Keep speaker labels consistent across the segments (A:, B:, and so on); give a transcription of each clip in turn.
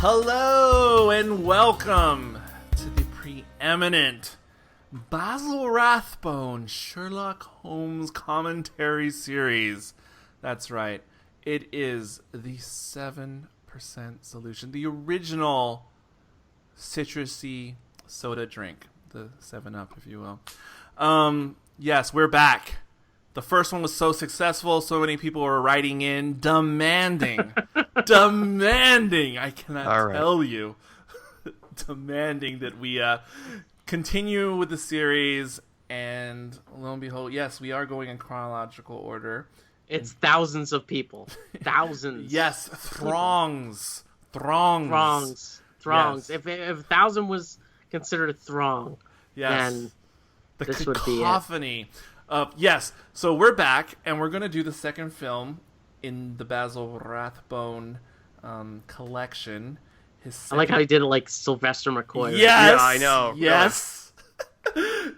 A: Hello and welcome to the preeminent Basil Rathbone Sherlock Holmes commentary series. That's right. It is the 7% solution, the original citrusy soda drink, the 7-Up, if you will. Yes, we're back. The first one was so successful, so many people were writing in demanding, I cannot tell you, demanding that we continue with the series, and lo and behold, yes, we are going in chronological order.
B: It's thousands of people. Thousands.
A: Yes, throngs.
B: Yes. If 1,000 was considered a throng, then this would be it.
A: Yes, so we're back, and we're going to do the second film in the Basil Rathbone collection.
B: I like how he did it like Sylvester McCoy. Right?
A: Yes!
C: Yeah, I know.
A: Yes!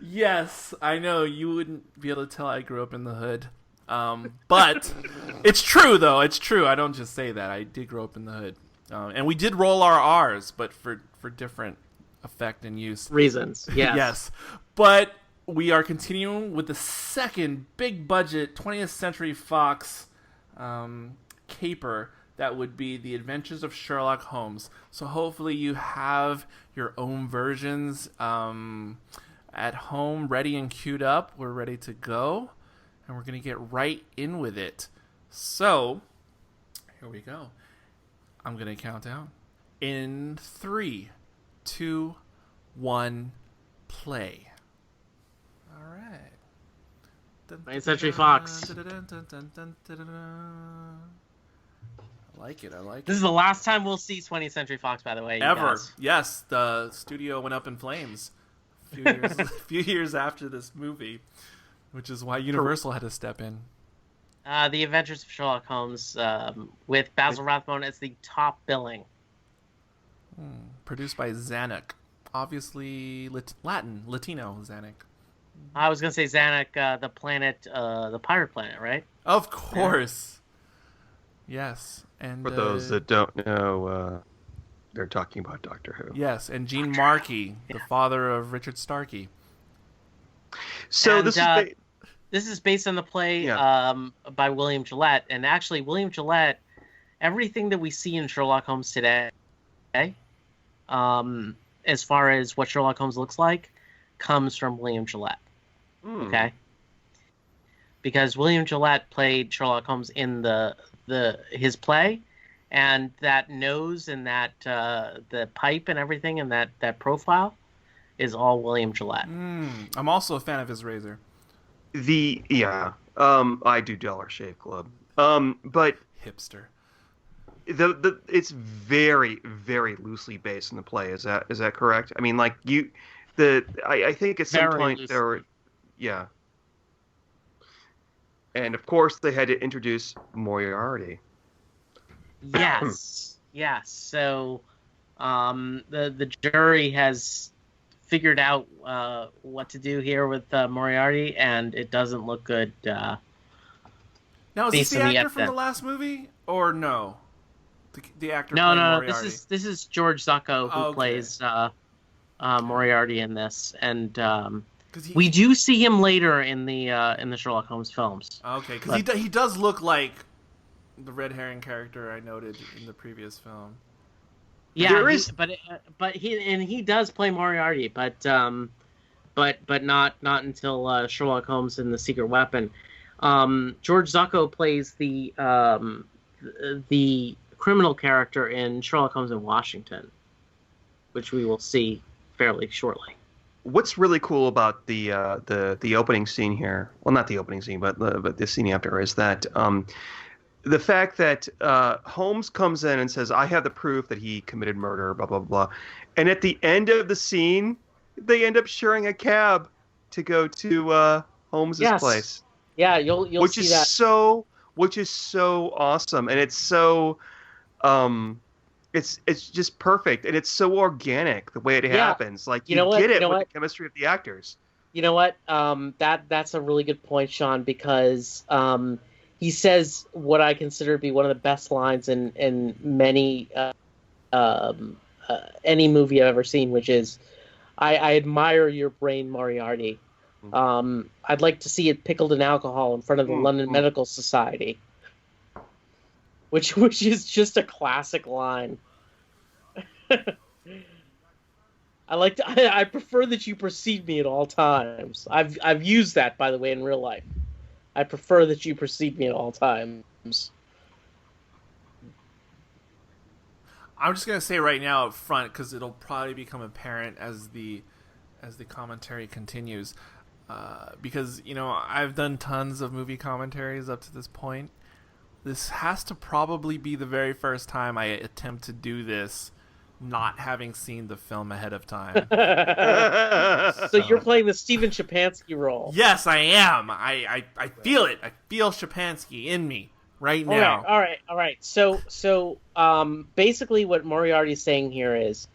A: Yes, I know. You wouldn't be able to tell I grew up in the hood. But it's true, though. It's true. I don't just say that. I did grow up in the hood. And we did roll our R's, but for different effect and use.
B: Reasons, yes.
A: Yes. But we are continuing with the second big-budget 20th Century Fox caper that would be The Adventures of Sherlock Holmes. So hopefully you have your own versions at home ready and queued up. We're ready to go, and we're going to get right in with it. So, here we go. I'm going to count down. In 3, 2, 1, play. All right.
B: 20th Century Fox.
A: I like it.
B: This is the last time we'll see 20th Century Fox, by the way.
A: Ever. Yes, the studio went up in flames a few years after this movie, which is why Universal had to step in.
B: The Adventures of Sherlock Holmes with Basil Rathbone as the top billing.
A: Produced by Zanuck. Obviously Latino Zanuck.
B: I was going to say Zanuck, the pirate planet, right?
A: Of course. Yeah. Yes. And
C: for those that don't know, they're talking about Doctor Who.
A: Yes, and Gene Markey, the father of Richard Starkey.
C: So
B: and,
C: this
B: is based on the play by William Gillette, and actually William Gillette, everything that we see in Sherlock Holmes today, as far as what Sherlock Holmes looks like, comes from William Gillette. Okay, because William Gillette played Sherlock Holmes in his play, and that nose and that the pipe and everything and that profile is all William Gillette.
A: I'm also a fan of his razor.
C: I do Dollar Shave Club. But
A: hipster.
C: It's very, very loosely based on the play. Is that correct? I mean, like I think at some point there were, and of course they had to introduce Moriarty.
B: Yes. So, the jury has figured out what to do here with Moriarty, and it doesn't look good.
A: Now, is this the actor from the last movie, or no? The actor.
B: No.
A: Moriarty.
B: This is George Zucco who plays Moriarty in this, and we do see him later in the Sherlock Holmes films.
A: Okay, because he does look like the red herring character I noted in the previous film.
B: Yeah, but he does play Moriarty, but not until Sherlock Holmes and the Secret Weapon. George Zucco plays the criminal character in Sherlock Holmes in Washington, which we will see fairly shortly.
C: What's really cool about the opening scene here? Well, not the opening scene, but the scene after is that. The fact that Holmes comes in and says, I have the proof that he committed murder, blah, blah, blah. And at the end of the scene, they end up sharing a cab to go to Holmes's place.
B: Yeah, you'll see that.
C: Which is so awesome. And it's so... It's just perfect. And it's so organic, the way it happens. Like, you get it with the chemistry of the actors.
B: You know what? That's a really good point, Sean, because... he says what I consider to be one of the best lines in many any movie I've ever seen, which is I admire your brain, Moriarty. I'd like to see it pickled in alcohol in front of the London Medical Society, which is just a classic line. I prefer that you precede me at all times. I've used that, by the way, in real life. I prefer that you precede me at all times.
A: I'm just gonna say right now up front, because it'll probably become apparent as the commentary continues. Because I've done tons of movie commentaries up to this point. This has to probably be the very first time I attempt to do this, not having seen the film ahead of time.
B: So you're playing the Steven Shapansky role.
A: Yes, I am. I feel it. I feel Shapansky in me right now.
B: All right. So basically what Moriarty's saying here is,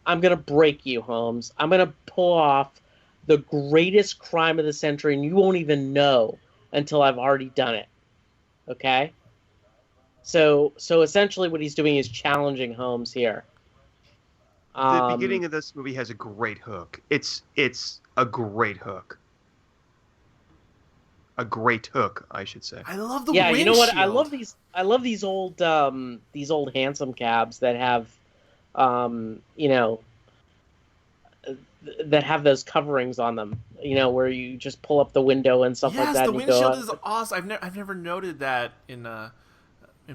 B: I'm going to break you, Holmes. I'm going to pull off the greatest crime of the century, and you won't even know until I've already done it. Okay? So essentially what he's doing is challenging Holmes here.
C: The beginning of this movie has a great hook. It's a great hook. A great hook, I should say.
A: I love the
B: windshield. You know what? I love these old hansom cabs that have that have those coverings on them, where you just pull up the window and stuff like that.
A: Yes, the windshield is awesome. I've never noted that in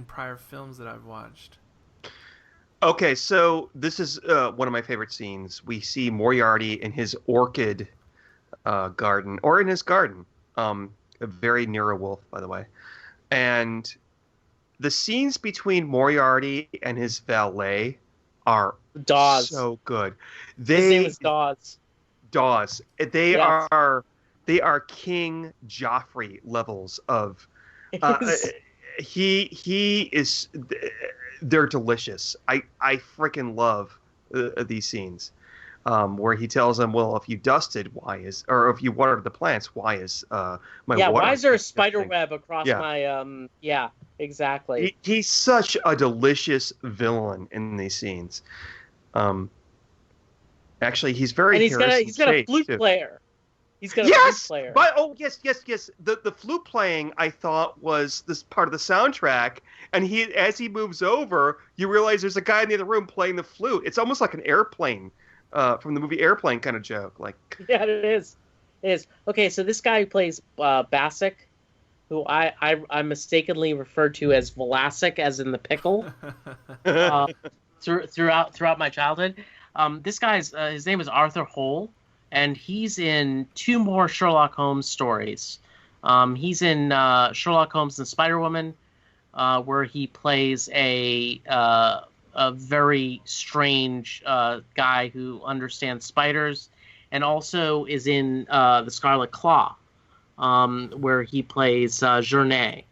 A: prior films that I've watched.
C: Okay, so this is one of my favorite scenes. We see Moriarty in his orchid garden, or in his garden, very near a wolf, by the way. And the scenes between Moriarty and his valet are
B: Dawes.
C: So good.
B: His name is Dawes.
C: Dawes. They are King Joffrey levels of. He is. They're delicious. I freaking love these scenes, where he tells him, "Well, if you dusted, or if you watered the plants, why is my water?
B: Why is there a spider web across my Yeah, exactly.
C: He's such a delicious villain in these scenes. Actually, he's very.
B: And he's got a flute player. He's got a flute player.
C: Yes. The flute playing, I thought, was this part of the soundtrack. And as he moves over, you realize there's a guy in the other room playing the flute. It's almost like an airplane, from the movie Airplane kind of joke.
B: Yeah, it is. It is. Okay, so this guy who plays Bassic, who I mistakenly referred to as Vlasic, as in the pickle, throughout my childhood. This guy's his name is Arthur Hole. And he's in 2 more Sherlock Holmes stories. He's in Sherlock Holmes and Spider-Woman, where he plays a very strange guy who understands spiders, and also is in The Scarlet Claw, where he plays Journay,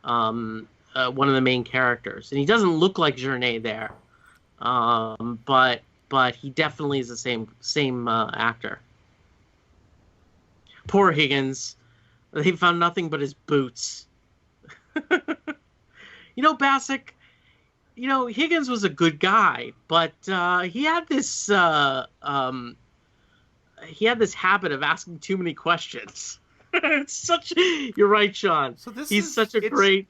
B: one of the main characters. And he doesn't look like Journay there, but he definitely is the same actor. Poor Higgins. They found nothing but his boots. Bassic, Higgins was a good guy, but he had this habit of asking too many questions. You're right, Sean. So he's such a great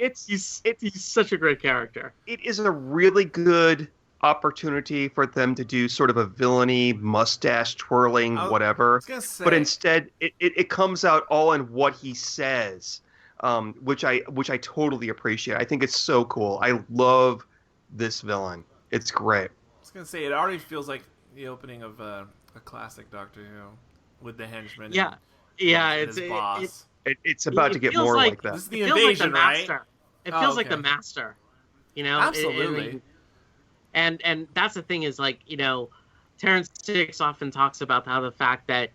B: character.
C: It is a really good opportunity for them to do sort of a villainy, mustache twirling, whatever. But instead, it comes out all in what he says, which I totally appreciate. I think it's so cool. I love this villain. It's great.
A: I was gonna say, it already feels like the opening of a classic Doctor Who with the henchman.
B: It's
A: his boss.
C: It's about to get more like that.
A: This is the invasion, right?
B: It feels like the Master.
A: Absolutely.
B: And that's the thing is, Terrence Dicks often talks about how the fact that,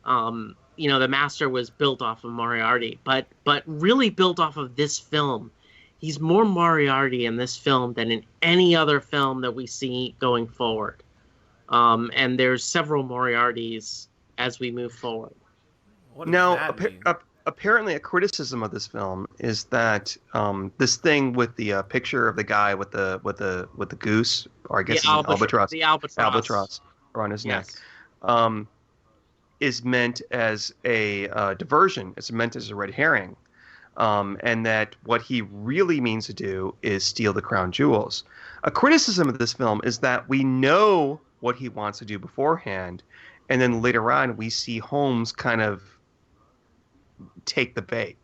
B: the Master was built off of Moriarty, but really built off of this film. He's more Moriarty in this film than in any other film that we see going forward. And there's several Moriartys as we move forward.
A: What does that mean?
C: apparently a criticism of this film is that this thing with the picture of the guy with the goose, or I guess it's an albatross,
B: the albatross
C: around his neck,
B: Yes.
C: is meant as a diversion. It's meant as a red herring, and that what he really means to do is steal the crown jewels. A criticism of this film is that we know what he wants to do beforehand, and then later on we see Holmes kind of take the bait.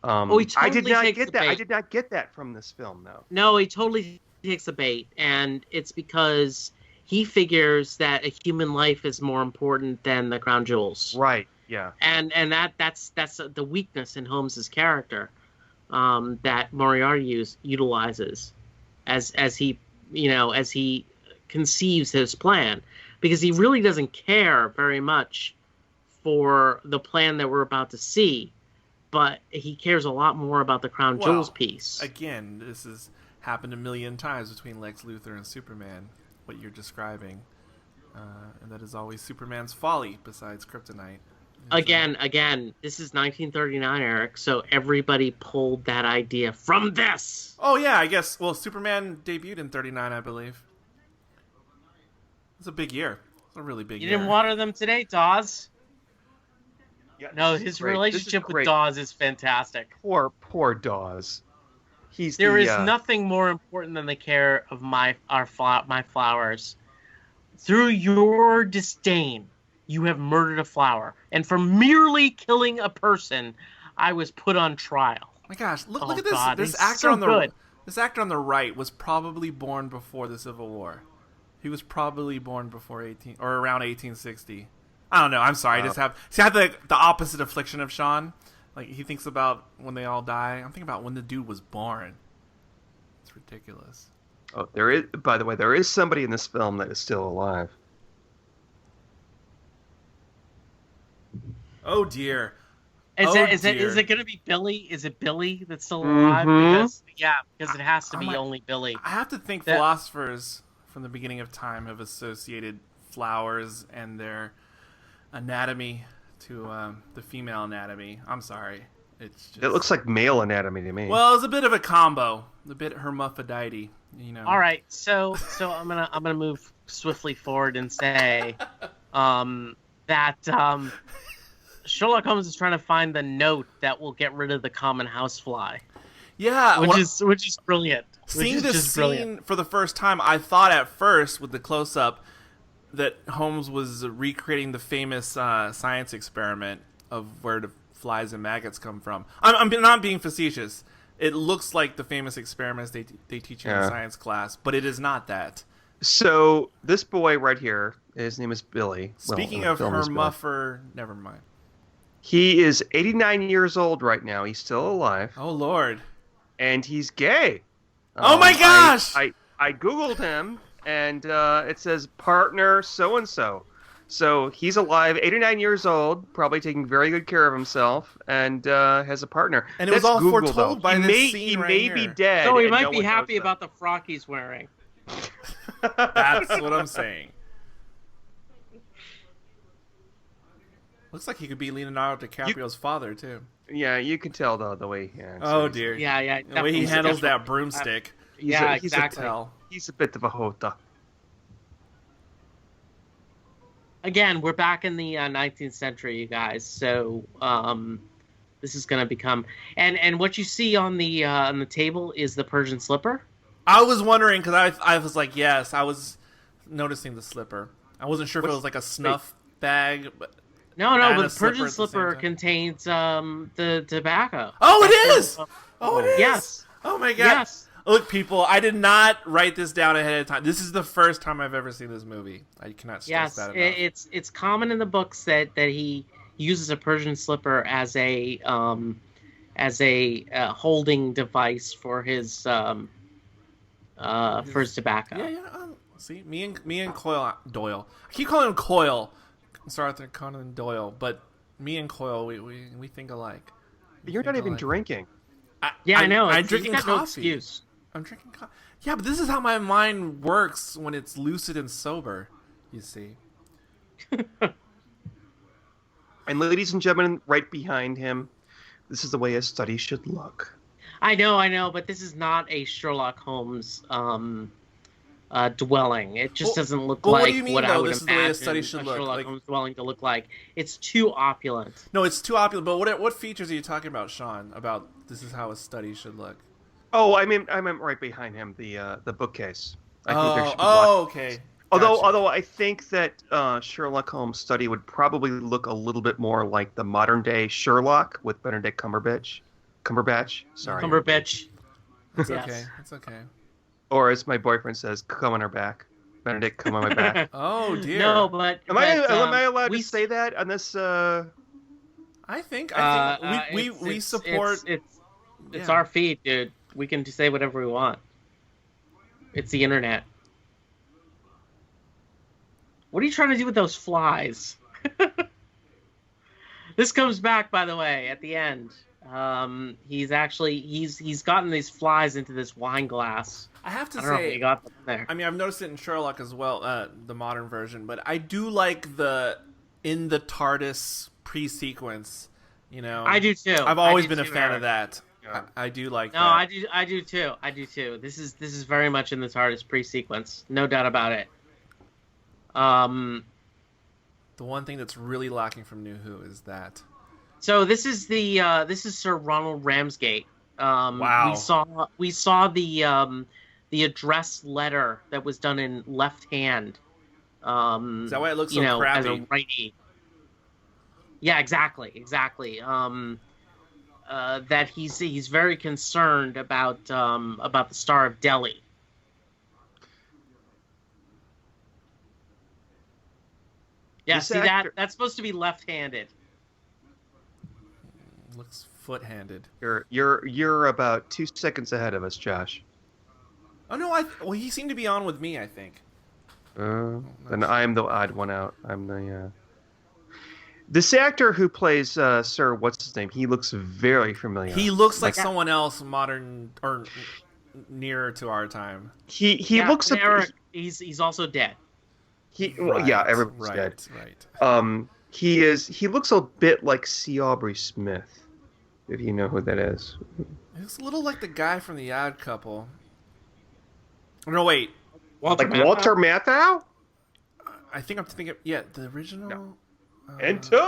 B: He totally
C: I did not
B: takes
C: get
B: the
C: that. I
B: bait.
C: did not get that from this film, though.
B: No, he totally takes the bait, and it's because he figures that a human life is more important than the crown jewels.
C: Right. Yeah.
B: And that's the weakness in Holmes's character, that Moriarty utilizes as he conceives his plan, because he really doesn't care very much for the plan that we're about to see, but he cares a lot more about the crown jewels piece.
A: Again, this has happened a million times between Lex Luthor and Superman, what you're describing. And that is always Superman's folly, besides kryptonite.
B: Again, this is 1939, Eric, so everybody pulled that idea from this.
A: Oh, yeah, I guess. Well, Superman debuted in 39, I believe. It's a big year. It's a really big year.
B: You didn't water them today, Dawes?
C: Yeah,
B: No, his relationship with Dawes is fantastic.
C: Poor Dawes.
B: There is nothing more important than the care of my flowers. Through your disdain, you have murdered a flower, and for merely killing a person, I was put on trial.
A: Oh my gosh, look at this!
B: God,
A: this
B: he's
A: actor
B: so
A: on the
B: good.
A: this actor on the right was probably born before the Civil War. He was probably born before around 1860. I don't know. I'm sorry. I just have the opposite affliction of Sean. Like, he thinks about when they all die. I'm thinking about when the dude was born. It's ridiculous.
C: Oh, by the way, there is somebody in this film that is still alive.
A: Oh dear.
B: Is it going to be Billy? Is it Billy that's still alive? Because it has to be only Billy.
A: I have to think philosophers from the beginning of time have associated flowers and their anatomy to the female anatomy. I'm sorry. It
C: looks like male anatomy to me.
A: Well, it's a bit of a combo, a bit hermaphrodite, you know.
B: All right, so I'm gonna move swiftly forward and say that Sherlock Holmes is trying to find the note that will get rid of the common housefly.
A: Yeah,
B: which is brilliant.
A: Seeing this scene for the first time, I thought at first with the close up that Holmes was recreating the famous science experiment of where the flies and maggots come from. I'm not being facetious. It looks like the famous experiments they teach in science class, but it is not that.
C: So this boy right here, his name is Billy.
A: Speaking of never mind.
C: He is 89 years old right now. He's still alive.
A: Oh, Lord.
C: And he's gay.
A: Oh, my gosh!
C: I Googled him, and it says partner so-and-so. So he's alive, 89 years old, probably taking very good care of himself, and has a partner.
A: And it was all foretold by this scene right here.
C: He may be dead.
B: So he might be happy about the frock he's wearing.
A: That's what I'm saying. Looks like he could be Leonardo DiCaprio's father, too.
C: Yeah, you can tell, though, the way he answers.
A: Oh, dear.
B: Yeah.
A: The way he handles that broomstick.
B: Exactly.
C: He's a bit of a hota.
B: Again, we're back in the 19th century, you guys. So this is going to become... And what you see on the table is the Persian slipper.
A: I was wondering, because I was like, yes, I was noticing the slipper. I wasn't sure if it was like a snuff bag, but...
B: No, but the Persian slipper contains the tobacco.
A: Oh, it is! Oh, it is!
B: Yes.
A: Oh, my God.
B: Yes.
A: Look, people, I did not write this down ahead of time. This is the first time I've ever seen this movie. I cannot stress that enough.
B: It's common in the books that he uses a Persian slipper as a holding device for his tobacco.
A: Yeah. See, me and Doyle. I keep calling him Coyle. Sir Arthur Conan Doyle, but me and Coyle, we think alike.
C: You're not even drinking.
B: I know.
A: I'm drinking coffee.
B: No excuse.
A: I'm drinking coffee. Yeah, but this is how my mind works when it's lucid and sober, you see.
C: And ladies and gentlemen, right behind him, this is the way a study should look.
B: I know, but this is not a Sherlock Holmes dwelling. It just doesn't look
A: Well,
B: like
A: what do you mean,
B: what I
A: though?
B: would
A: This is the way a
B: imagine
A: study should
B: a
A: look.
B: Sherlock
A: Like,
B: Holmes dwelling to look like. It's too opulent.
A: no, it's too opulent. But what features are you talking about, Sean? About this is how a study should look?
C: Oh, I meant right behind him, the bookcase. I think there should be
A: Okay. Gotcha.
C: Although I think that Sherlock Holmes' study would probably look a little bit more like the modern day Sherlock with Benedict Cumberbatch. Sorry.
B: Cumberbatch.
A: It's
B: Yes.
A: okay. It's okay.
C: Or as my boyfriend says, come on our back. Benedict, come on my back.
A: Oh dear.
B: No, but
C: Am I allowed
B: we
C: to say that on this?
A: I think we support.
B: It's our feed, dude. We can say whatever we want. It's the internet. What are you trying to do with those flies? This comes back, by the way, at the end. He's gotten these flies into this wine glass.
A: I have to
B: I don't know if
A: say,
B: he got them there.
A: I mean, I've noticed it in Sherlock as well, the modern version, but I do like the in the TARDIS pre-sequence. You know,
B: I do too.
A: I've always
B: I do
A: been a
B: too,
A: fan
B: Eric.
A: of that.
C: Yeah.
A: I do like
B: No,
A: that.
B: I do too. I do too. This is very much in the TARDIS pre-sequence, no doubt about it.
A: The one thing that's really lacking from New Who is that.
B: So this is Sir Ronald Ramsgate.
A: Wow.
B: We saw the address letter that was done in left hand.
A: Is that why it looks so
B: as
A: crappy?
B: a righty. Yeah, exactly. That he's very concerned about the Star of Delhi. Yeah,
C: This
B: see
C: actor-
B: that's supposed to be left-handed.
A: Looks foot-handed.
C: You're about 2 seconds ahead of us, Josh.
A: Oh no, well he seemed to be on with me, I think.
C: Then I'm the odd one out. I'm the. This actor who plays Sir, what's his name? He looks very familiar.
A: He looks like someone else, modern or nearer to our time.
C: He looks.
B: And Eric, he's also dead.
C: Yeah, everybody's dead.
A: Right.
C: He looks a bit like C. Aubrey Smith, if you know who that is.
A: He looks a little like the guy from The Odd Couple. No, wait.
B: Walter
C: Like Walter Matthau?
A: I think I'm thinking. Yeah, the original.
C: No. Enter.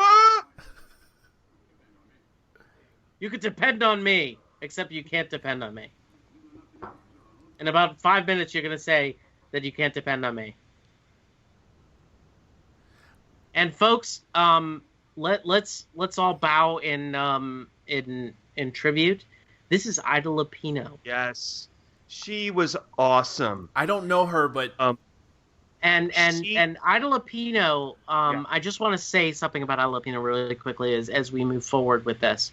B: You could depend on me, except you can't depend on me. In about 5 minutes, you're gonna say that you can't depend on me. And folks, let's all bow in tribute. This is Ida Lupino.
C: Yes, she was awesome.
A: I don't know her, but
B: And Ida Lupino, I just want to say something about Ida Lupino really quickly as we move forward with this.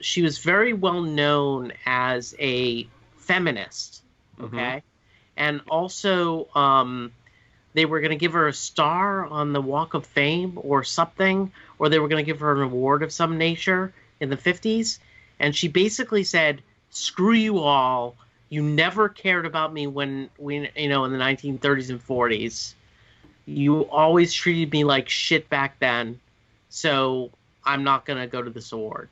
B: She was very well known as a feminist, okay? And also, they were going to give her a star on the Walk of Fame or something, or they were going to give her an award of some nature in the 50s. And she basically said, screw you all. You never cared about me when in the 1930s and 40s. You always treated me like shit back then. So I'm not going to go to this award.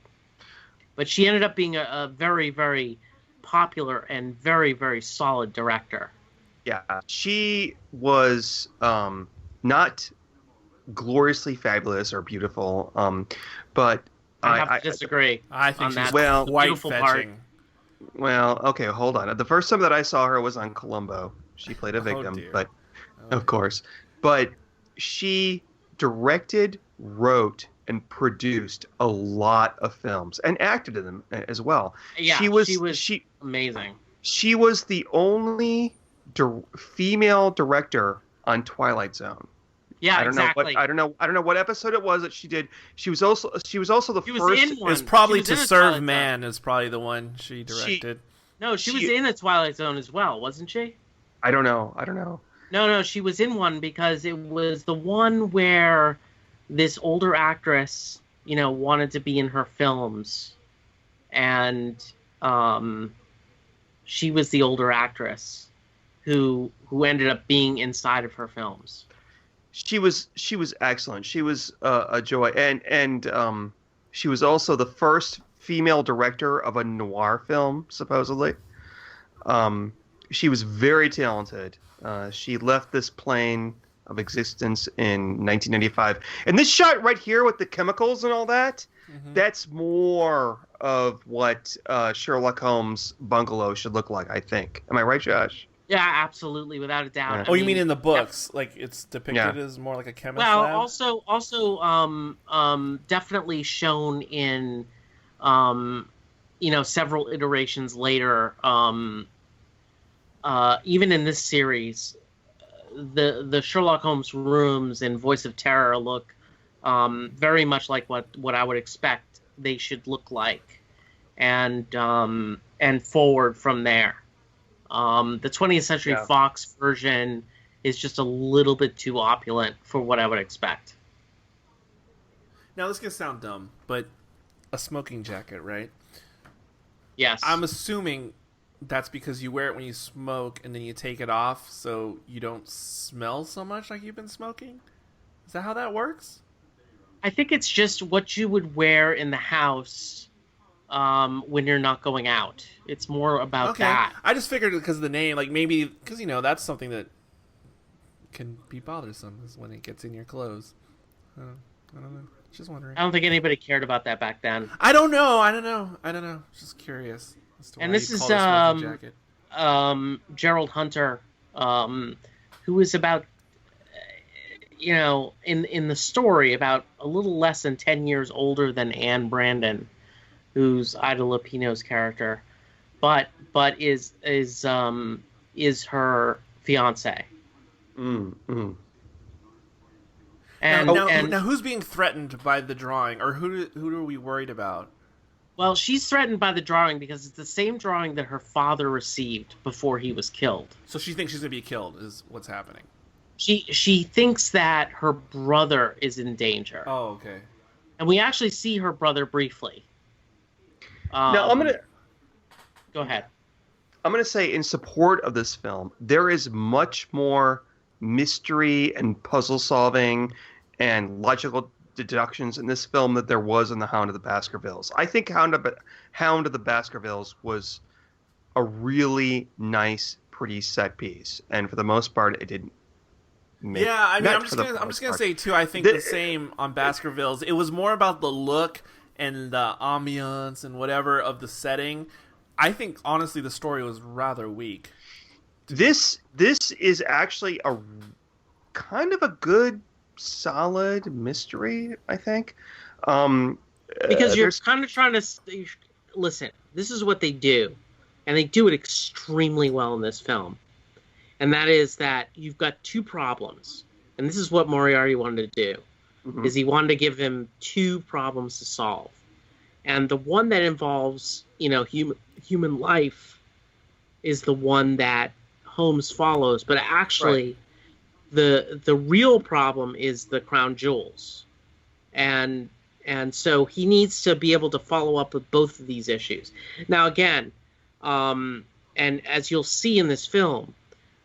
B: But she ended up being a very, very popular and very, very solid director.
C: Yeah, she was not gloriously fabulous or beautiful, but
B: I have to disagree.
A: I think
B: on
A: she's
B: that
A: quite
B: beautiful
A: fetching.
B: part.
C: Well, okay, hold on. The first time that I saw her was on Columbo. She played a victim,
A: dear.
C: but of course. But she directed, wrote, and produced a lot of films and acted in them as well.
B: Yeah, she was amazing.
C: She was the only female director on Twilight Zone.
B: Yeah,
C: I don't
B: exactly.
C: know what episode it was that she did. She was also the
B: She was
C: first.
B: in one.
A: It's probably
B: She was
A: To
B: in a
A: Serve
B: Twilight
A: Man is probably the one she directed.
B: She was in a Twilight Zone as well, wasn't she?
C: I don't know.
B: No, she was in one because it was the one where this older actress, wanted to be in her films, and she was the older actress who ended up being inside of her films.
C: She was excellent. She was a joy, and she was also the first female director of a noir film, supposedly. Um, she was very talented. She left this plane of existence in 1995, and this shot right here with the chemicals and all that. That's more of what Sherlock Holmes' bungalow should look like, I think. Am I right, Josh?
B: Yeah, absolutely, without a doubt.
C: Yeah.
A: Oh, you mean in the books? Like it's depicted as more like a chemist
B: well,
A: lab?
B: also, definitely shown in, several iterations later. Even in this series, the Sherlock Holmes rooms in Voice of Terror look very much like what I would expect they should look like, and forward from there. The 20th Century Fox version is just a little bit too opulent for what I would expect.
A: Now this can sound dumb, but a smoking jacket, right?
B: Yes.
A: I'm assuming that's because you wear it when you smoke and then you take it off so you don't smell so much like you've been smoking? Is that how that works?
B: I think it's just what you would wear in the house when you're not going out. It's more about that.
A: I just figured because of the name, like maybe because that's something that can be bothersome is when it gets in your clothes. I don't know. Just wondering.
B: I don't think anybody cared about that back then.
A: I don't know. Just curious as to why
B: and this
A: you
B: is
A: call it a smoking jacket.
B: Gerald Hunter, who is about in the story about a little less than 10 years older than Anne Brandon, who's Ida Lupino's character, but is her fiance. And
A: now, who's being threatened by the drawing, or who are we worried about?
B: Well, she's threatened by the drawing because it's the same drawing that her father received before he was killed.
A: So she thinks she's gonna be killed, is what's happening.
B: She thinks that her brother is in danger.
A: Oh, okay.
B: And we actually see her brother briefly.
C: Now I'm gonna
B: go ahead.
C: I'm gonna say in support of this film, there is much more mystery and puzzle solving and logical deductions in this film that there was in The Hound of the Baskervilles. I think Hound of the Baskervilles was a really nice, pretty set piece, and for the most part, it didn't.
A: I'm just gonna say too. I think the same on Baskervilles. It was more about the look and the ambiance and whatever of the setting. I think honestly, the story was rather weak.
C: This is actually a kind of a good, solid mystery, I think.
B: Because you're kind of trying to listen. This is what they do, and they do it extremely well in this film. And that is that you've got two problems, and this is what Moriarty wanted to do, is he wanted to give him two problems to solve, and the one that involves human life is the one that Holmes follows, but actually the real problem is the crown jewels, and so he needs to be able to follow up with both of these issues. Now again, and as you'll see in this film,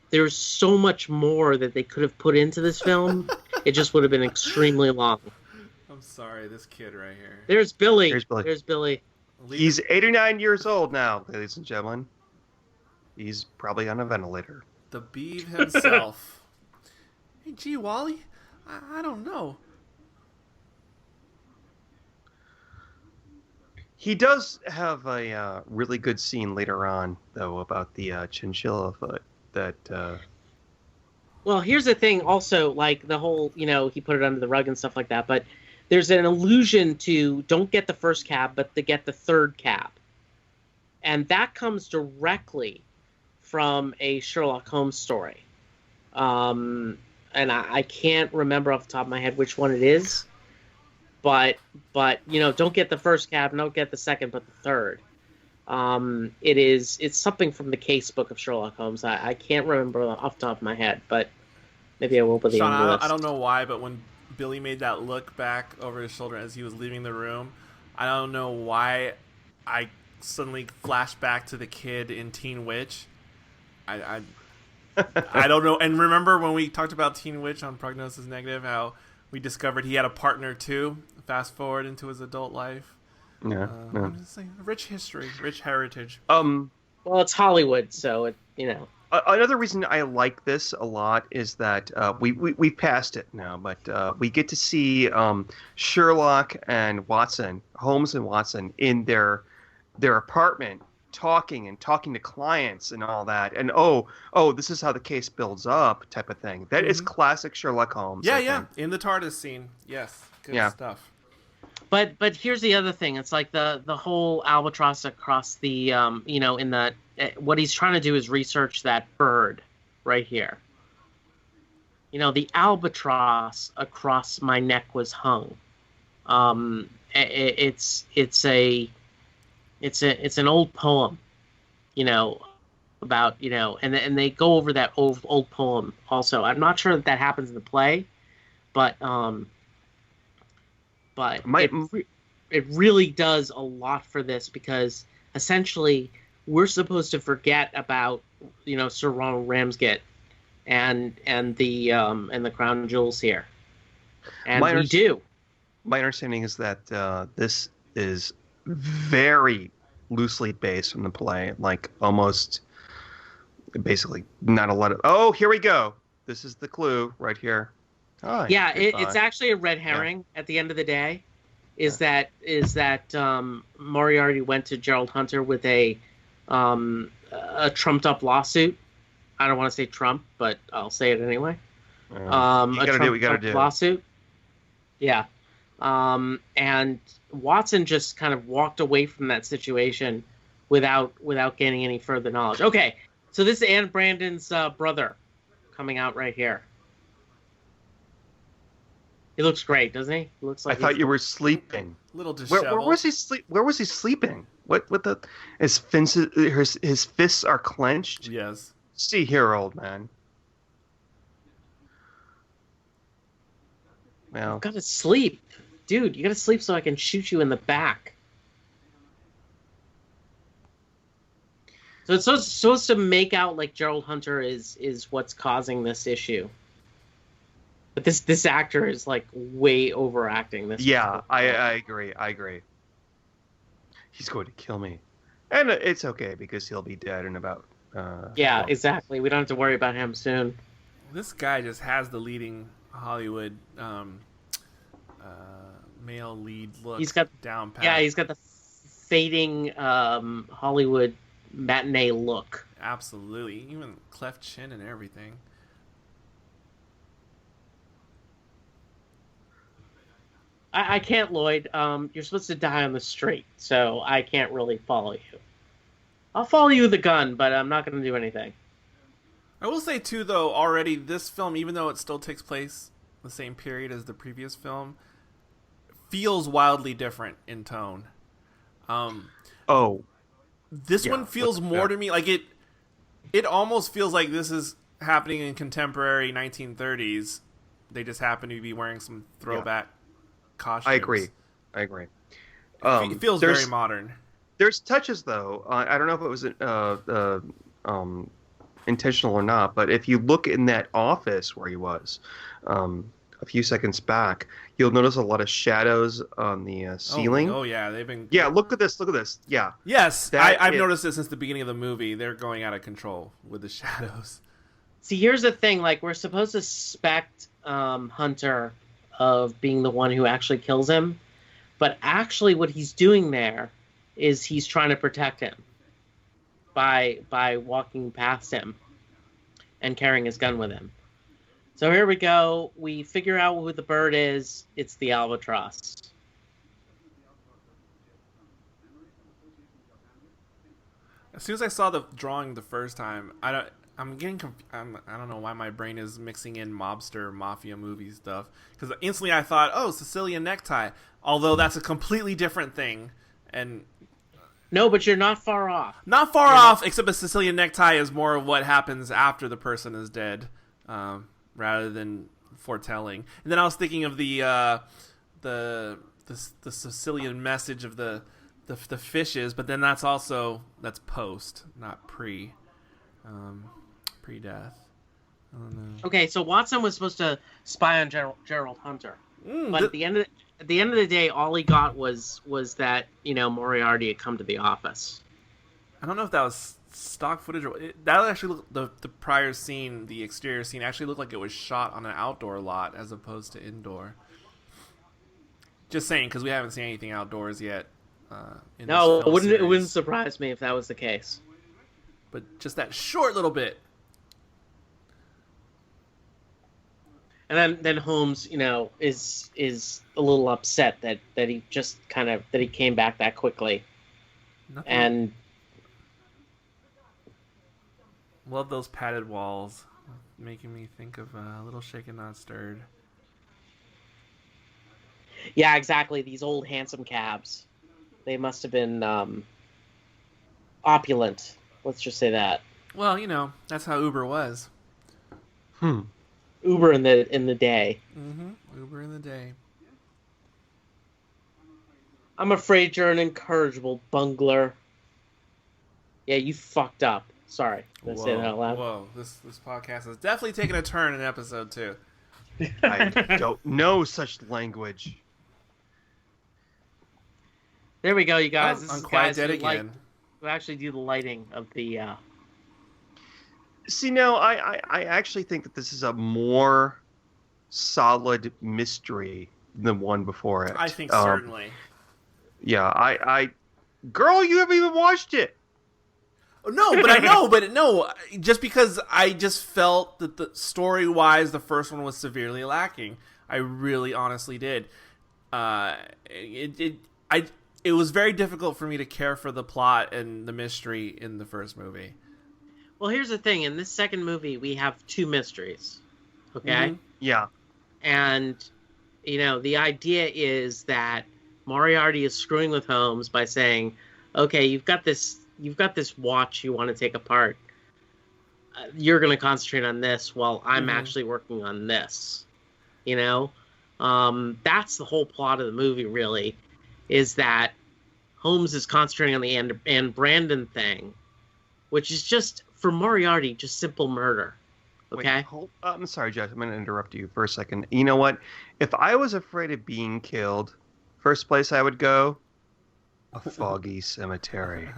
B: there's so much more that they could have put into this film. It just would have been extremely long.
A: I'm sorry, this kid right here.
B: There's Billy.
C: There's Billy. He's 89 years old now, ladies and gentlemen. He's probably on a ventilator.
A: The Beeve himself. Hey, gee, Wally, I don't know.
C: He does have a really good scene later on, though, about the chinchilla foot.
B: Well, here's the thing also, like the whole, he put it under the rug and stuff like that, but there's an allusion to don't get the first cab, but to get the third cab. And that comes directly from a Sherlock Holmes story. And I can't remember off the top of my head which one it is, but don't get the first cab, don't get the second, but the third. It's something from the case book of Sherlock Holmes. I can't remember off the top of my head, but maybe I will put the end of the list.
A: I don't know why, but when Billy made that look back over his shoulder as he was leaving the room, I don't know why I suddenly flashed back to the kid in Teen Witch. I don't know. And remember when we talked about Teen Witch on Prognosis Negative, how we discovered he had a partner too? Fast forward into his adult life.
C: Yeah.
A: I'm just saying, rich history, rich heritage.
B: Well, it's Hollywood, so it,
C: Another reason I like this a lot is that we've passed it now, but we get to see Sherlock and Watson, Holmes and Watson, in their apartment talking to clients and all that, and this is how the case builds up, type of thing. That is classic Sherlock Holmes.
A: Yeah, in the TARDIS scene. Yes, good stuff.
B: But here's the other thing. It's like the whole albatross across the in that what he's trying to do is research that bird right here. The albatross across my neck was hung. It's an old poem, about and they go over that old poem also. I'm not sure that happens in the play, but it really does a lot for this, because essentially we're supposed to forget about Sir Ronald Ramsgate and the crown jewels here, and we do.
C: My understanding is that this is very loosely based on the play, like almost basically not a lot of. Oh, here we go. This is the clue right here. Oh,
B: yeah, it's actually a red herring at the end of the day. Is that Moriarty went to Gerald Hunter with a trumped up lawsuit. I don't want to say Trump, but I'll say it anyway.
C: You gotta do what you gotta do.
B: Lawsuit. Yeah. And Watson just kind of walked away from that situation without gaining any further knowledge. Okay, so this is Anne Brandon's brother coming out right here. He looks great, doesn't he? He looks like
C: I thought you were sleeping.
A: Little disheveled.
C: Where was he Where was he sleeping? What the? His fists are clenched.
A: Yes.
C: See here, old man. Well,
B: you gotta sleep, dude. You gotta sleep so I can shoot you in the back. So it's supposed to make out like Gerald Hunter is what's causing this issue. But this actor is like way overacting this.
C: Yeah, I agree. He's going to kill me, and it's okay because he'll be dead in about.
B: Exactly. We don't have to worry about him soon.
A: This guy just has the leading Hollywood male lead look.
B: He's got
A: down pat.
B: Yeah, he's got the fading Hollywood matinee look.
A: Absolutely, even cleft chin and everything.
B: I can't, Lloyd. You're supposed to die on the street, so I can't really follow you. I'll follow you with a gun, but I'm not going to do anything.
A: I will say, too, though, already this film, even though it still takes place the same period as the previous film, feels wildly different in tone. This one feels more to me like it almost feels like this is happening in contemporary 1930s. They just happen to be wearing some throwback costumes.
C: I agree.
A: It feels very modern.
C: There's touches, though. I don't know if it was intentional or not, but if you look in that office where he was a few seconds back, you'll notice a lot of shadows on the ceiling.
A: Oh, yeah. They've been...
C: Yeah, look at this. Yeah.
A: Yes, I've noticed this since the beginning of the movie. They're going out of control with the shadows.
B: See, here's the thing. Like, we're supposed to suspect Hunter of being the one who actually kills him, but actually what he's doing there is he's trying to protect him by walking past him and carrying his gun with him. So here we go. We figure out who the bird is. It's the albatross.
A: As soon as I saw the drawing the first time, I don't know why my brain is mixing in mobster, mafia movie stuff. Because instantly I thought, oh, Sicilian necktie. Although that's a completely different thing. And
B: no, but you're not far off.
A: Not far off, except a Sicilian necktie is more of what happens after the person is dead, rather than foretelling. And then I was thinking of the Sicilian message of the fishes, but then that's post, not pre-death. I don't know.
B: Okay, so Watson was supposed to spy on Gerald Hunter, but at the end of the day, all he got was that Moriarty had come to the office.
A: I don't know if that was stock footage or that actually looked, the prior scene, the exterior scene actually looked like it was shot on an outdoor lot as opposed to indoor. Just saying, because we haven't seen anything outdoors yet.
B: No, it wouldn't surprise me if that was the case.
A: But just that short little bit.
B: And then Holmes, is a little upset that he just that he came back that quickly.
A: Nothing.
B: And
A: love those padded walls, making me think of a Little Shaken Not Stirred.
B: Yeah, exactly. These old handsome cabs, they must have been opulent. Let's just say that.
A: Well, that's how Uber was.
B: Uber in the day.
A: Mm-hmm. Uber in the day.
B: I'm afraid you're an incorrigible bungler. Yeah, you fucked up. Sorry. Did I say that out loud?
A: Whoa, this podcast has definitely taken a turn in episode 2.
C: I don't know such language.
B: There we go, you guys. This
A: I'm
B: is
A: quite dead again.
B: We'll actually do the lighting of the...
C: See, no, I actually think that this is a more solid mystery than one before it.
A: I think certainly.
C: Yeah, Girl, you haven't even watched it!
A: No, but I know, no, just because I just felt that the story-wise, the first one was severely lacking. I really honestly did. It was very difficult for me to care for the plot and the mystery in the first movie.
B: Well, here's the thing. In this second movie, we have 2 mysteries. Okay?
A: Mm-hmm.
C: Yeah.
B: And, the idea is that Moriarty is screwing with Holmes by saying, okay, you've got this watch you want to take apart. You're going to concentrate on this while I'm actually working on this. That's the whole plot of the movie, really, is that Holmes is concentrating on the Anne Brandon thing, which is just, for Moriarty, just simple murder. Okay?
C: Wait, I'm sorry, Josh. I'm going to interrupt you for a second. You know what? If I was afraid of being killed, first place I would go, a foggy cemetery.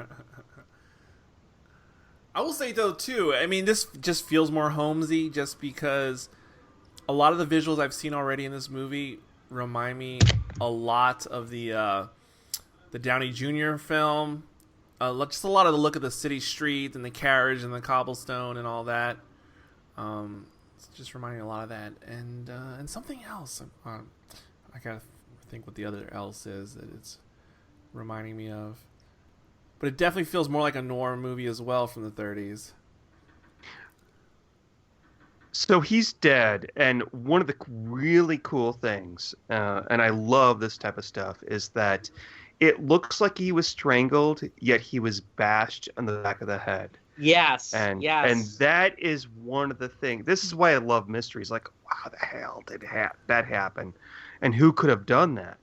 A: I will say, though, too, I mean, this just feels more Holmesy just because a lot of the visuals I've seen already in this movie remind me a lot of the Downey Jr. film. Just a lot of the look of the city streets and the carriage and the cobblestone and all that. It's just reminding me a lot of that. And something else. I gotta think what the other else is that it's reminding me of. But it definitely feels more like a noir movie as well from the 30s.
C: So he's dead, and one of the really cool things, and I love this type of stuff, is that it looks like he was strangled, yet he was bashed on the back of the head.
B: Yes.
C: And
B: yes.
C: that is one of the things. This is why I love mysteries. Like, wow, the hell did that happen, and who could have done that?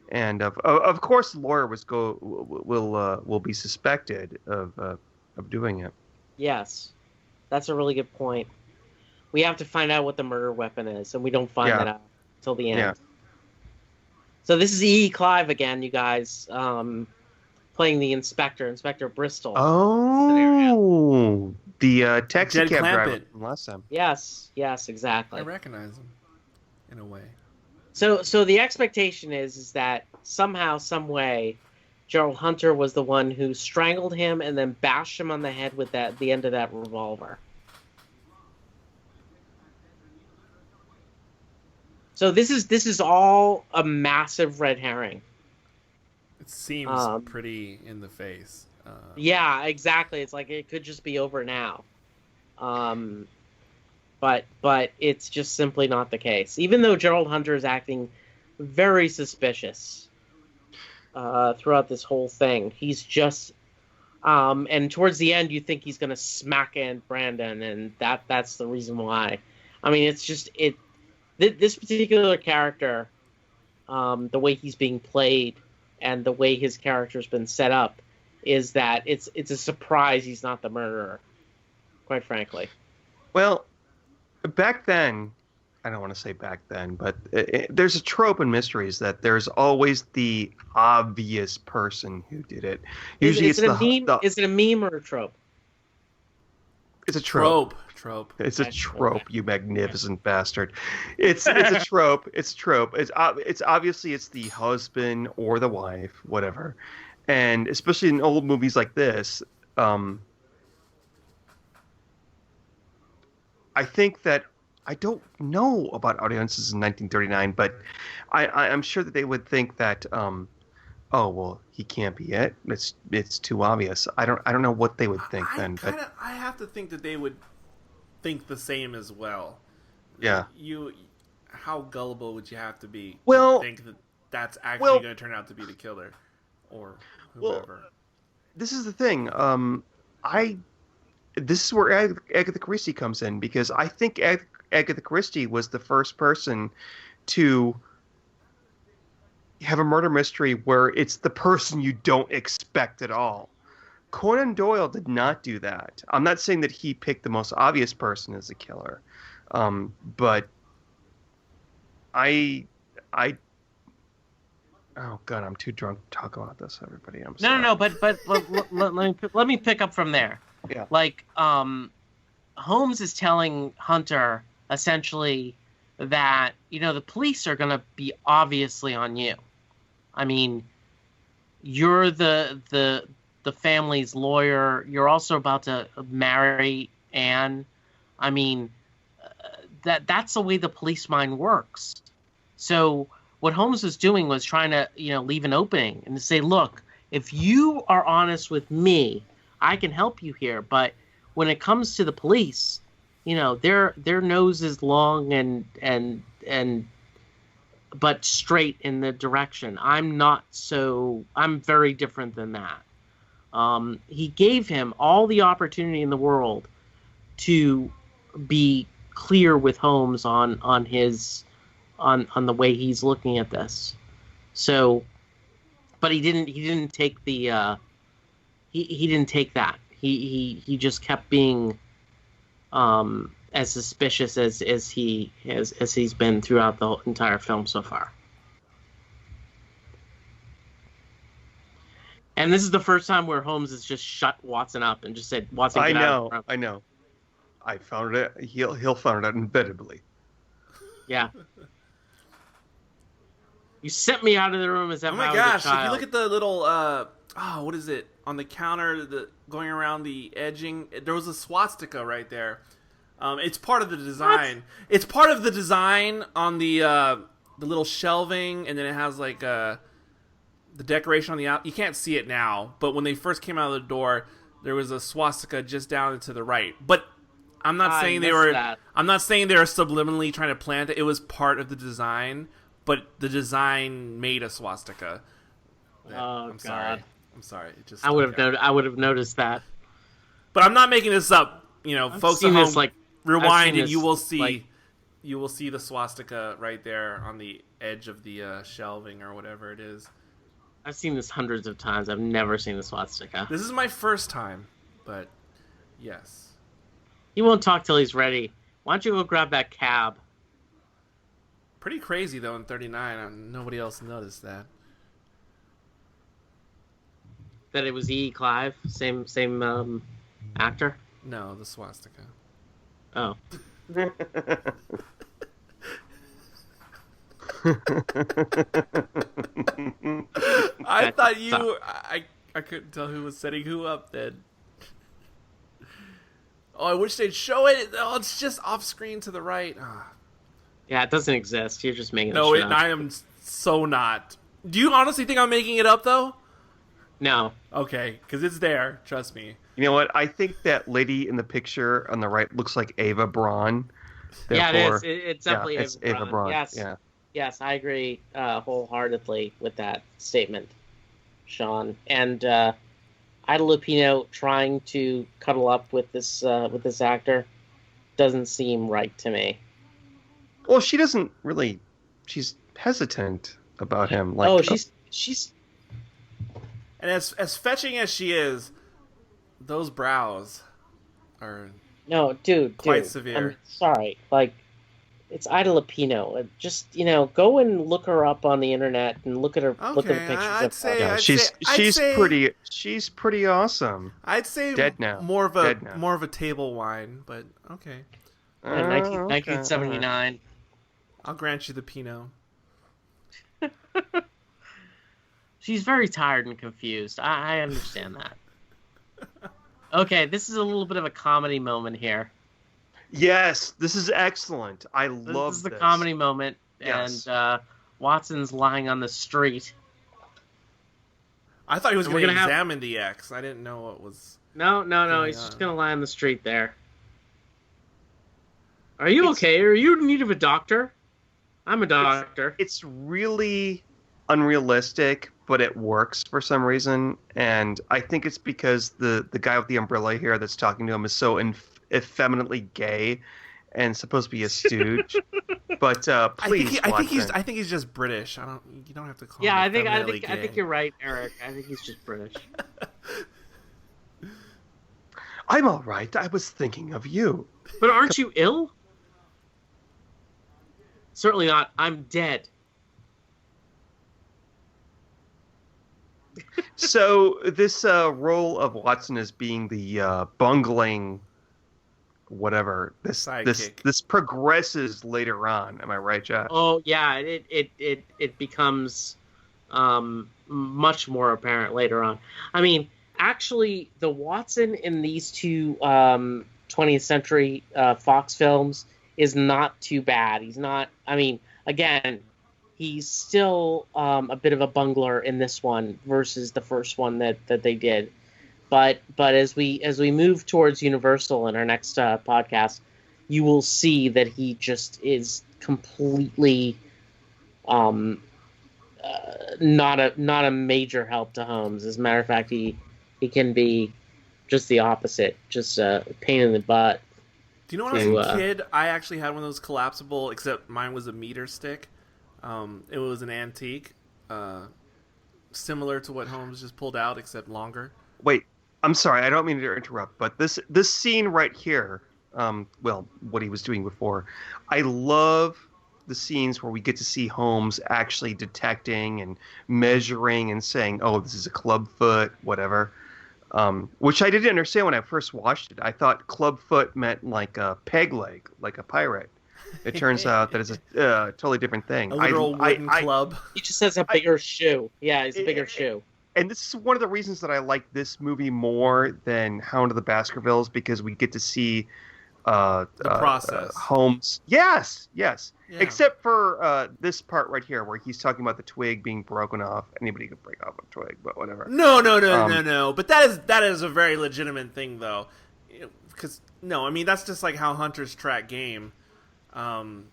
C: And of course, the lawyer will be suspected of doing it.
B: Yes, that's a really good point. We have to find out what the murder weapon is, and we don't find that out until the end. Yeah. So this is E. Clive again, you guys, playing the Inspector Bristol.
C: Oh, the taxi
A: Jed
C: cab
A: Clampett.
C: driver from last time.
B: Yes, exactly.
A: I recognize him, in a way.
B: So the expectation is that somehow, some way, Gerald Hunter was the one who strangled him and then bashed him on the head with the end of that revolver. So this is all a massive red herring.
A: It seems pretty in the face.
B: Yeah, exactly. It's like it could just be over now. But it's just simply not the case. Even though Gerald Hunter is acting very suspicious throughout this whole thing, he's just and towards the end you think he's going to smack Anne Brandon, and that's the reason why. I mean, it's just this particular character, the way he's being played and the way his character's been set up, is that it's a surprise he's not the murderer, quite frankly.
C: Well, back then, I don't want to say back then, but there's a trope in mysteries that there's always the obvious person who did it. Usually
B: Is it a meme? Is it a meme or a trope?
C: It's a trope.
A: Trope.
C: It's a trope, you magnificent bastard. It's a trope. It's a trope. It's obviously it's the husband or the wife, whatever. And especially in old movies like this, I think that I don't know about audiences in 1939, but I'm sure that they would think that, oh well, he can't be it. It's too obvious. I don't know what they would think then.
A: I have to think that they would think the same as well.
C: Yeah.
A: How gullible would you have to be
C: to
A: think that that's actually going to turn out to be the killer, or whoever?
C: Well, this is the thing. This is where Agatha Christie comes in, because I think Agatha Christie was the first person to have a murder mystery where it's the person you don't expect at all. Conan Doyle did not do that. I'm not saying that he picked the most obvious person as a killer, but I oh god, I'm too drunk to talk about this. Everybody, I'm sorry.
B: No. But let me pick up from there.
C: Yeah.
B: Like, Holmes is telling Hunter essentially that, the police are going to be obviously on you. I mean, you're the family's lawyer. You're also about to marry Anne. I mean, that's the way the police mind works. So what Holmes was doing was trying to, leave an opening and to say, look, if you are honest with me, I can help you here. But when it comes to the police, their nose is long and but straight in the direction. I'm very different than that. He gave him all the opportunity in the world to be clear with Holmes on the way he's looking at this. So, but he didn't take the he didn't take that. He just kept being as suspicious as he's been throughout the entire film so far. And this is the first time where Holmes has just shut Watson up and just said, "Watson, get out of the front."
C: I know. I found it. He'll find it out inevitably.
B: Yeah. You sent me out of the room as if I was a child.
A: If you look at the little what is it on the counter, going around the edging, there was a swastika right there. It's part of the design. What? It's part of the design on the little shelving, and then it has like the decoration on the out. You can't see it now, but when they first came out of the door, there was a swastika just down to the right. But I'm not saying they were. I'm not saying they were subliminally trying to plant it. It was part of the design, but the design made a swastika. I'm sorry. It just
B: I would have noticed that.
A: But I'm not making this up. Folks at home, rewind and you will see the swastika right there on the edge of the shelving or whatever it is.
B: I've seen this hundreds of times. I've never seen the swastika.
A: This is my first time, but yes.
B: He won't talk till he's ready. Why don't you go grab that cab?
A: Pretty crazy though in 39. Nobody else noticed that.
B: That it was E. Clive, same actor.
A: No, the swastika.
B: Oh.
A: I thought you. I couldn't tell who was setting who up then. Oh, I wish they'd show it. Oh, it's just off screen to the right. Oh.
B: Yeah, it doesn't exist. You're just making it
A: up.
B: No,
A: I am so not. Do you honestly think I'm making it up, though?
B: No.
A: Okay, because it's there. Trust me.
C: You know what? I think that lady in the picture on the right looks like Ava Braun.
B: Yeah, it is. It's definitely
C: Ava Braun.
B: Yes.
C: Yeah.
B: Yes, I agree wholeheartedly with that statement, Sean. And Ida Lupino trying to cuddle up with this actor doesn't seem right to me.
C: Well, she doesn't really. She's hesitant about him.
B: She's.
A: And as fetching as she is, those brows are
B: No, dude.
A: Quite severe.
B: I'm sorry. Like, it's Ida Lupino. Just go and look her up on the internet and look at her. Look at the
A: Okay,
B: pictures
A: I'd
B: of
A: say,
B: her.
C: Yeah, she's pretty awesome.
A: I'd say
C: Dead now.
A: more of
C: Dead now.
A: a table wine, but okay.
B: Yeah, 1979.
A: I'll grant you the Pinot.
B: She's very tired and confused. I understand that. Okay, this is a little bit of a comedy moment here.
C: Yes, this is excellent. I love
B: this. Is the
C: this.
B: comedy moment,
C: Yes.
B: and Watson's lying on the street.
A: I thought he was going to
B: gonna have-
A: examine the X. I didn't know what was...
B: No, he's
A: on.
B: just gonna lie on the street there. Are you okay? Are you in need of a doctor? I'm a doctor.
C: It's really unrealistic, but it works for some reason, and I think it's because the guy with the umbrella here that's talking to him is so effeminately gay and supposed to be a stooge. But please,
A: I think he's just British. You don't have to call him
B: I
A: effeminately gay.
B: think you're right, Eric. I think he's just British.
C: I'm all right. I was thinking of you.
B: But aren't you ill? Certainly not. I'm dead.
C: So this role of Watson as being the bungling whatever this progresses later on. Am I right, Josh?
B: Oh yeah, it becomes much more apparent later on. I mean, actually, the Watson in these two 20th century Fox films is not too bad. He's not. I mean, again, he's still a bit of a bungler in this one versus the first one that they did. But as we move towards Universal in our next podcast, you will see that he just is completely not a major help to Holmes. As a matter of fact, he can be just the opposite, just a pain in the butt.
A: Do you know when I was a kid, I actually had one of those collapsible, except mine was a meter stick. It was an antique, similar to what Holmes just pulled out, except longer.
C: Wait, I'm sorry, I don't mean to interrupt, but this scene right here, well, what he was doing before, I love the scenes where we get to see Holmes actually detecting and measuring and saying, oh, this is a club foot, whatever. Which I didn't understand when I first watched it. I thought club foot meant like a peg leg, like a pirate. It turns out that it's a totally different thing.
A: A literal wooden club.
B: He just has a bigger shoe. Yeah, he's a bigger shoe.
C: And this is one of the reasons that I like this movie more than Hound of the Baskervilles, because we get to see
A: the process.
C: Holmes. Yes.
A: Yeah.
C: Except for this part right here where he's talking about the twig being broken off. Anybody could break off a twig, but whatever.
A: No. But that is a very legitimate thing, though. Because, I mean, that's just like how hunters track game. And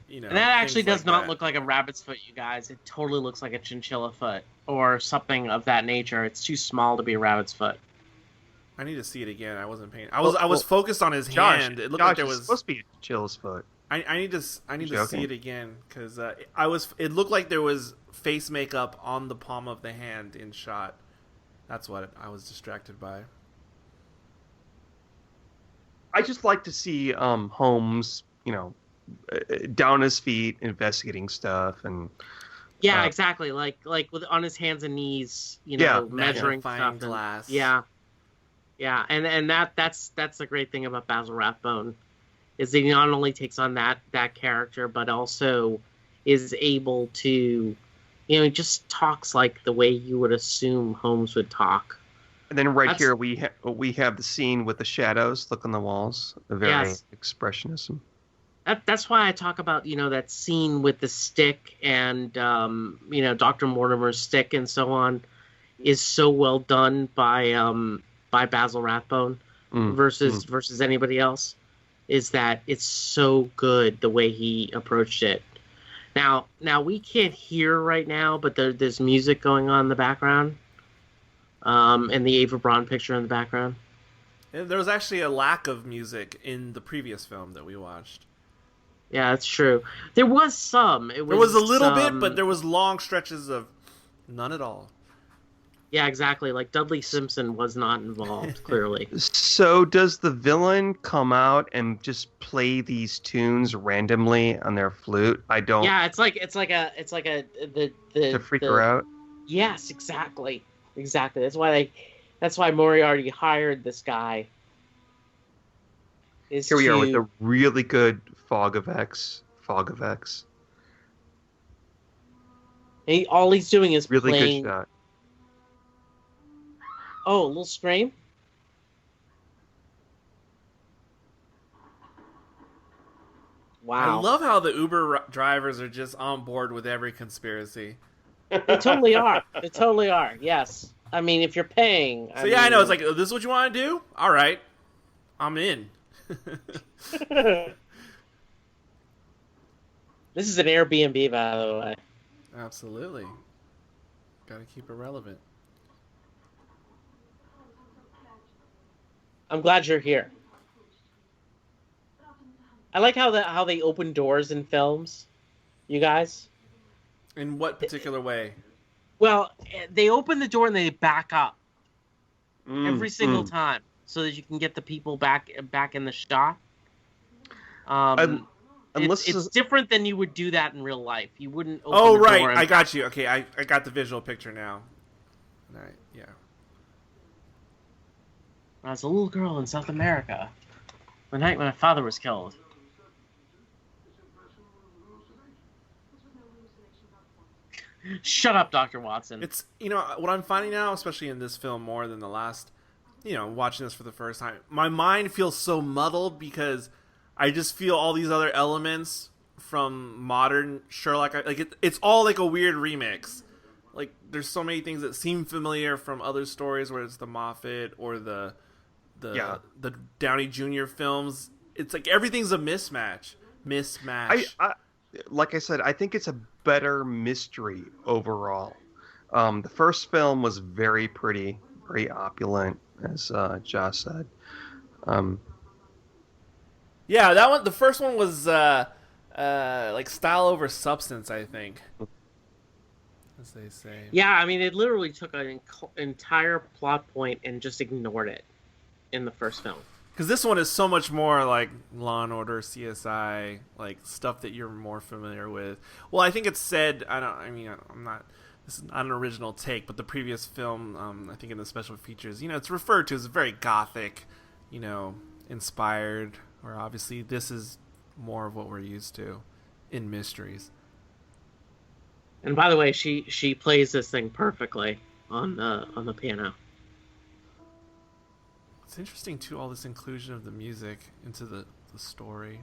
B: that actually does not look like a rabbit's foot, you guys. It totally looks like a chinchilla foot or something of that nature. It's too small to be a rabbit's foot.
A: I need to see it again. I wasn't paying. I was focused on his hand. It looked like there was
C: supposed to be a chinchilla's foot.
A: I need to see it again because it looked like there was face makeup on the palm of the hand in shot. That's what I was distracted by.
C: I just like to see Holmes, down his feet investigating stuff and
B: exactly like with on his hands and knees, measuring stuff.
A: Glass.
B: And that's the great thing about Basil Rathbone is that he not only takes on that character but also is able to he just talks like the way you would assume Holmes would talk.
C: And then here we have the scene with the shadows look on the walls, the very expressionism.
B: That's why I talk about, that scene with the stick and, Dr. Mortimer's stick and so on is so well done by Basil Rathbone versus anybody else, is that it's so good the way he approached it. Now we can't hear right now, but there's music going on in the background, and the Ava Braun picture in the background.
A: There was actually a lack of music in the previous film that we watched.
B: Yeah, that's true. There was some. There
A: was a little bit, but there was long stretches of none at all.
B: Yeah, exactly. Like Dudley Simpson was not involved, clearly.
C: So does the villain come out and just play these tunes randomly on their flute? I don't
B: Yeah, it's like
C: to freak her out.
B: Yes, exactly. Exactly. That's why Moriarty hired this guy.
C: Here we are with a really good Fog of X. Fog of X.
B: All he's doing is
C: Really
B: playing.
C: good shot.
B: Oh, a little scream. Wow.
A: I love how the Uber drivers are just on board with every conspiracy.
B: They totally are. They totally are. Yes. I mean, if you're paying.
A: So I know. It's like, this is what you want to do? All right. I'm in.
B: This is an Airbnb, by the way.
A: Absolutely. Got to keep it relevant.
B: I'm glad you're here. I like how they open doors in films. You guys?
A: In what particular way?
B: Well, they open the door and they back up every single time so that you can get the people back in the shot. It's different than you would do that in real life. You wouldn't open the door.
A: I got you. Okay, I got the visual picture now. All right, yeah.
B: I was a little girl in South America. The night when my father was killed. Shut up, Dr. Watson.
A: It's, what I'm finding now, especially in this film more than the last, watching this for the first time, my mind feels so muddled because I just feel all these other elements from modern Sherlock. Like, it's all like a weird remix. Like, there's so many things that seem familiar from other stories, whether it's the Moffat or the Downey Jr. films. It's like everything's a mismatch.
C: Like I said, I think it's a better mystery overall. The first film was very pretty, very opulent, as Josh said.
A: Yeah, that one. The first one was like style over substance, I think, as they say.
B: Yeah, I mean, it literally took an entire plot point and just ignored it in the first film.
A: Because this one is so much more like Law and Order, CSI, like stuff that you're more familiar with. Well, I think it's said. I'm not. This is not an original take, but the previous film, I think in the special features, it's referred to as very gothic, inspired. Or obviously, this is more of what we're used to in mysteries.
B: And by the way, she plays this thing perfectly on the piano.
A: It's interesting, too, all this inclusion of the music into the story.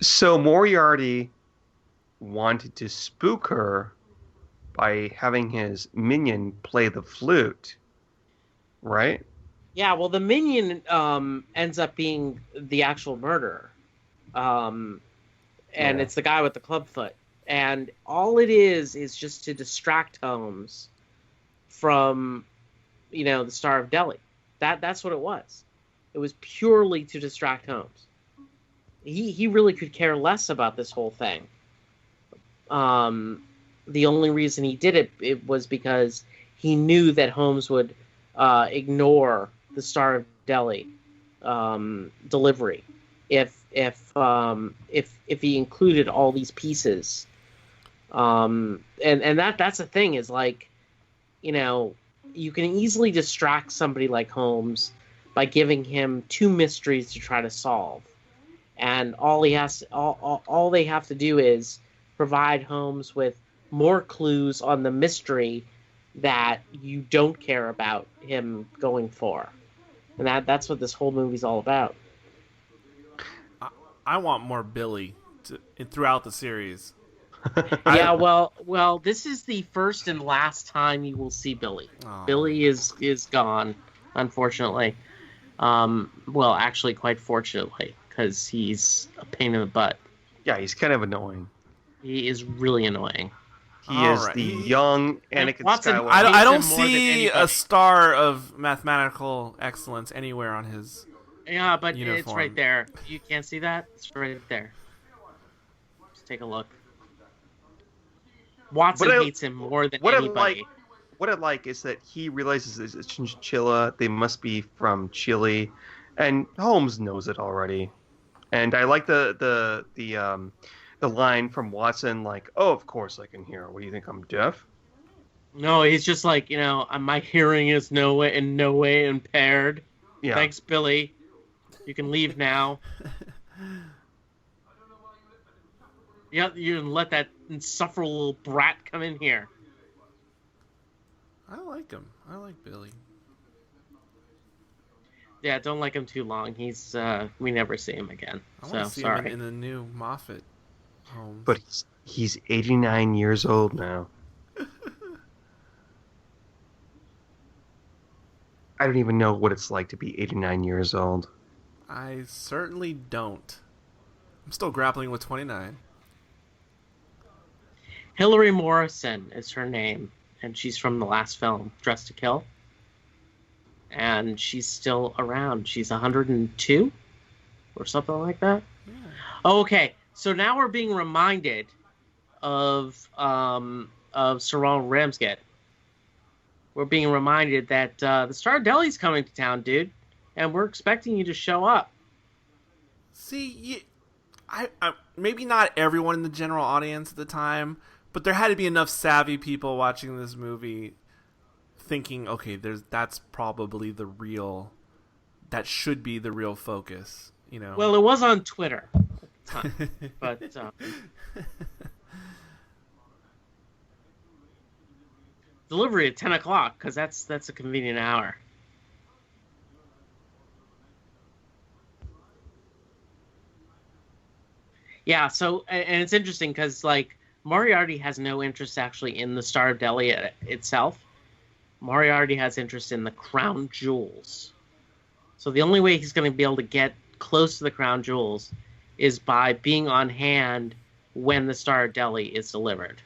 C: So Moriarty wanted to spook her by having his minion play the flute, right?
B: Yeah, well, the minion ends up being the actual murderer. And it's the guy with the clubfoot. And all it is just to distract Holmes from, the Star of Delhi. That's what it was. It was purely to distract Holmes. He really could care less about this whole thing. The only reason he did it was because he knew that Holmes would ignore the Star of Delhi delivery if he included all these pieces. And that's the thing is like, you can easily distract somebody like Holmes by giving him two mysteries to try to solve. And all they have to do is provide Holmes with more clues on the mystery that you don't care about him going for. And that's what this whole movie's all about.
A: I want more Billy throughout the series.
B: Yeah, well, this is the first and last time you will see Billy. Oh. Billy is gone, unfortunately. Well, actually, quite fortunately, because he's a pain in the butt.
C: Yeah, he's kind of annoying.
B: He is really annoying.
C: He is the young Anakin Skywalker.
A: I don't see a star of mathematical excellence anywhere on his
B: but
A: uniform.
B: It's right there. You can't see that? It's right there. Just take a look. Watson
C: But I-
B: hates him more than
C: what I
B: anybody.
C: What I like is that he realizes it's a chinchilla. They must be from Chile, and Holmes knows it already. And I like the line from Watson, like, "Oh, of course I can hear. What do you think? I'm deaf?"
B: No, he's just like, my hearing is in no way impaired.
C: Yeah.
B: Thanks, Billy. You can leave now. Yeah, you can let that insufferable brat come in here.
A: I like him. I like Billy.
B: Yeah, don't like him too long. He's we never see him again.
A: I
B: So
A: want to see
B: sorry.
A: him in the new Moffat Holmes.
C: But he's 89 years old now. I don't even know what it's like to be 89 years old.
A: I certainly don't. I'm still grappling with 29.
B: Hillary Morrison is her name, and she's from the last film, Dressed to Kill. And she's still around. She's 102 or something like that.
A: Yeah.
B: Oh, okay, so now we're being reminded of Sir Ronald Ramsgate. We're being reminded that the Star Deli's coming to town, dude, and we're expecting you to show up.
A: See, I maybe not everyone in the general audience at the time, but there had to be enough savvy people watching this movie thinking, okay, that's probably that should be the real focus,
B: Well, it was on Twitter at the time, but delivery at 10 o'clock, because that's a convenient hour. Yeah, so, and it's interesting because, Moriarty has no interest actually in the Star of Delhi itself. Moriarty has interest in the crown jewels. So the only way he's going to be able to get close to the crown jewels is by being on hand when the Star of Delhi is delivered.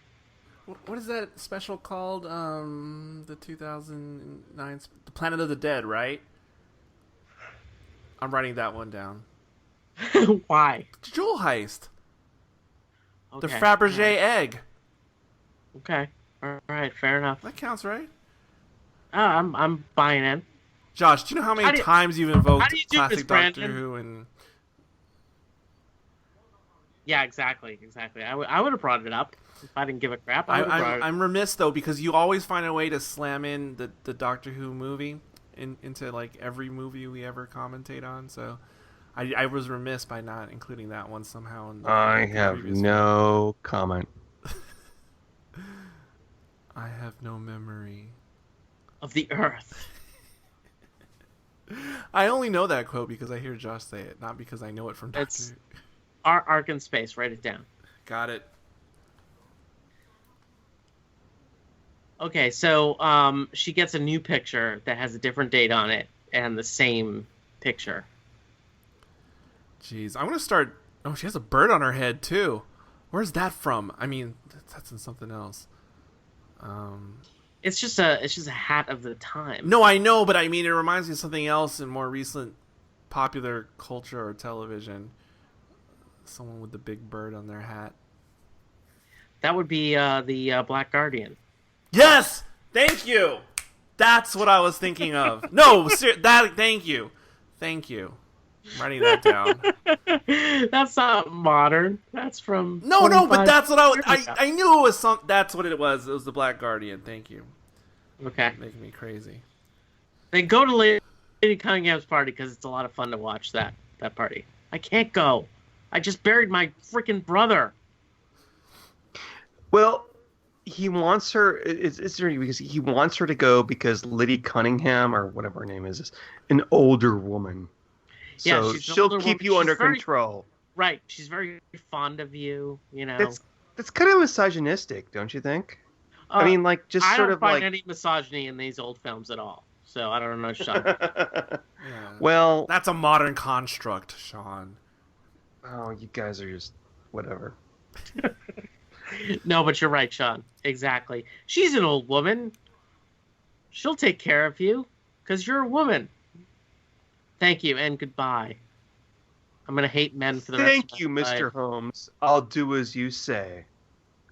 A: What is that special called? The 2009, The Planet of the Dead, right? I'm writing that one down.
B: Why?
A: Jewel heist.
B: Okay.
A: The Fabergé egg.
B: Okay. All right. Fair enough.
A: That counts, right?
B: I'm buying in.
A: Josh, do you know how many times you've invoked
B: do
A: classic
B: this,
A: Doctor
B: Brandon?
A: Who and...
B: Yeah, exactly. I would have brought it up if I didn't give a crap.
A: I'm remiss though because you always find a way to slam in the Doctor Who movie into every movie we ever commentate on. So I was remiss by not including that one somehow.
C: I have no comment.
A: I have no memory
B: of the Earth.
A: I only know that quote because I hear Josh say it, not because I know it from Doctor Who.
B: Our Ark in Space. Write it down.
A: Got it.
B: Okay, so she gets a new picture that has a different date on it and the same picture.
A: Jeez, I'm gonna start. Oh, she has a bird on her head too. Where's that from? I mean, that's in something else.
B: It's just a hat of the time.
A: No, I know, but I mean, it reminds me of something else in more recent popular culture or television. Someone with the big bird on their hat.
B: That would be the Black Guardian.
A: Yes, thank you. That's what I was thinking of. No, thank you. I'm writing that down.
B: That's not modern. That's from
A: no, but that's what I knew it was that's what it was. It was the Black Guardian. Thank you.
B: Okay.
A: Making me crazy.
B: Then go to Lady Cunningham's party because it's a lot of fun to watch that party. I can't go. I just buried my freaking brother.
C: Well, he wants her. It's because he wants her to go because Lady Cunningham or whatever her name is an older woman. So she'll keep you under control.
B: Right. She's very fond of you,
C: That's kind of misogynistic, don't you think? I mean, just
B: I
C: sort
B: don't
C: of
B: find any misogyny in these old films at all. So I don't know, Sean.
A: Yeah.
C: Well,
A: that's a modern construct, Sean.
C: Oh, you guys are just whatever.
B: No, but you're right, Sean. Exactly. She's an old woman. She'll take care of you because you're a woman. Thank you and goodbye. I'm going to hate men for the rest of my life.
C: Thank you, Mr. Holmes. I'll do as you say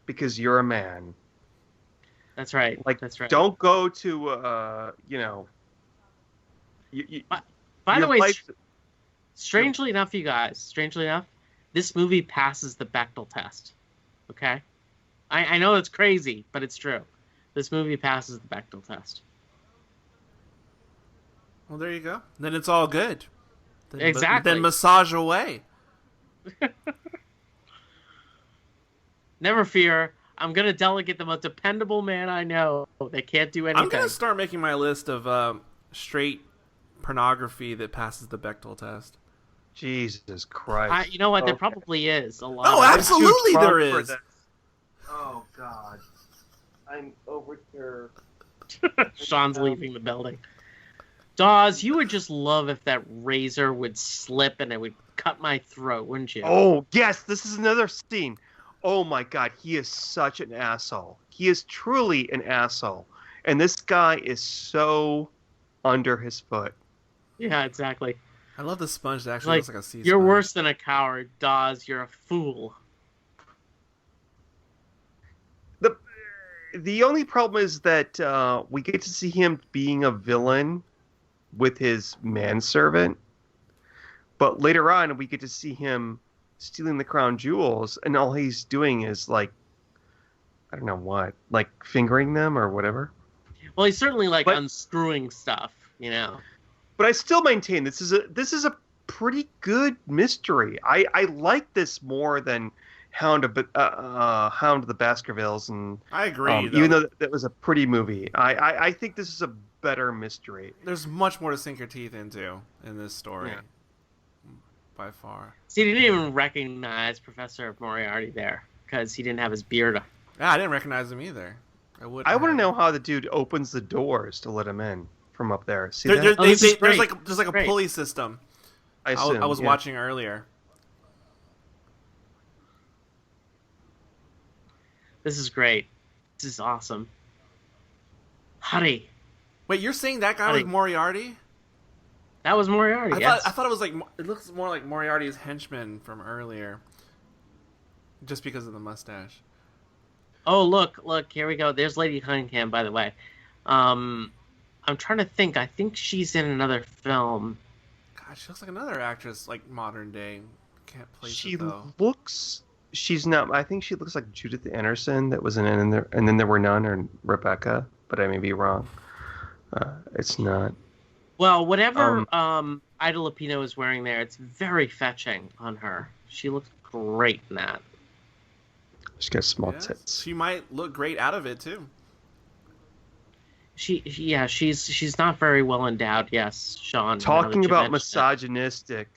C: because you're a man.
B: That's right.
C: Like,
B: That's right.
C: don't go to you know.
B: By the
C: your
B: way,
C: life-
B: strangely enough, you guys, this movie passes the Bechdel test. Okay? I know it's crazy, but it's true. This movie passes the Bechdel test.
A: Well, there you go. Then it's all good.
B: Exactly.
A: Then massage away.
B: Never fear. I'm going to delegate the most dependable man I know. They can't do anything.
A: I'm going to start making my list of straight pornography that passes the Bechdel test.
C: Jesus Christ.
B: You know what? There probably is a lot.
A: Oh,
B: of
A: absolutely there is.
C: Oh, God. I'm over here.
B: Sean's leaving the building. Dawes, you would just love if that razor would slip and it would cut my throat, wouldn't you?
C: Oh, yes, this is another scene. Oh, my God, he is such an asshole. He is truly an asshole. And this guy is so under his foot.
B: Yeah, exactly.
A: I love the sponge that actually looks like a sea
B: You're
A: sponge.
B: worse than a coward, Dawes. You're a fool.
C: The only problem is that we get to see him being a villain with his manservant. But later on, we get to see him stealing the crown jewels, and all he's doing is, like, I don't know what, like fingering them or whatever.
B: Well, he's certainly unscrewing stuff, you know.
C: But I still maintain this is a pretty good mystery. I like this more than Hound of the Baskervilles, and
A: I agree.
C: even though that was a pretty movie, I think this is a better mystery.
A: There's much more to sink your teeth into in this story,
B: Yeah.
A: by far.
B: See, he didn't even recognize Professor Moriarty there because he didn't have his beard on.
A: Yeah, I didn't recognize him either. I want
C: to know how the dude opens the doors to let him in from up there. See
A: There-
C: that?
A: there-
B: this is
A: there's
B: great.
A: like a
B: Great.
A: pulley system.
C: I
A: I
C: assume,
A: was
C: yeah.
A: watching earlier.
B: This is great. This is awesome. Hurry.
A: Wait, you're saying that guy was Moriarty?
B: That was Moriarty, yes.
A: I thought it was like it looks more like Moriarty's henchman from earlier, just because of the mustache.
B: Oh, look, here we go. There's Lady Cunningham, by the way. I'm trying to think. I think she's in another film.
A: God, she looks like another actress, like modern day. Can't place
C: She
A: it though.
C: looks. She's not. I think she looks like Judith Anderson that was in there, and then there were none, or Rebecca, but I may be wrong. It's not.
B: Well, whatever Ida Lupino is wearing there, it's very fetching on her. She looks great in that.
C: She's got small
A: Yes,
C: tits.
A: she might look great out of it too.
B: She's not very well endowed. Yes, Sean. now
C: Talking
B: that you
C: about
B: mention it.
C: misogynistic.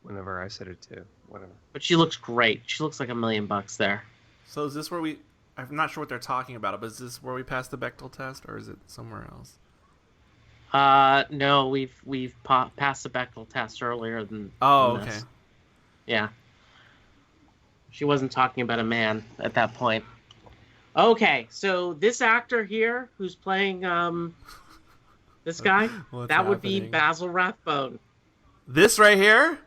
C: Whenever I said it too, whatever.
B: But she looks great. She looks like $1 million there.
A: So is this where we? I'm not sure what they're talking about, but is this where we pass the Bechdel test, or is it somewhere else?
B: No, we've passed the Bechdel test earlier than.
A: Oh,
B: than
A: okay.
B: this. Yeah. She wasn't talking about a man at that point. Okay, so this actor here who's playing this guy,
A: What's
B: that would be
A: happening?
B: Basil Rathbone.
A: This right here?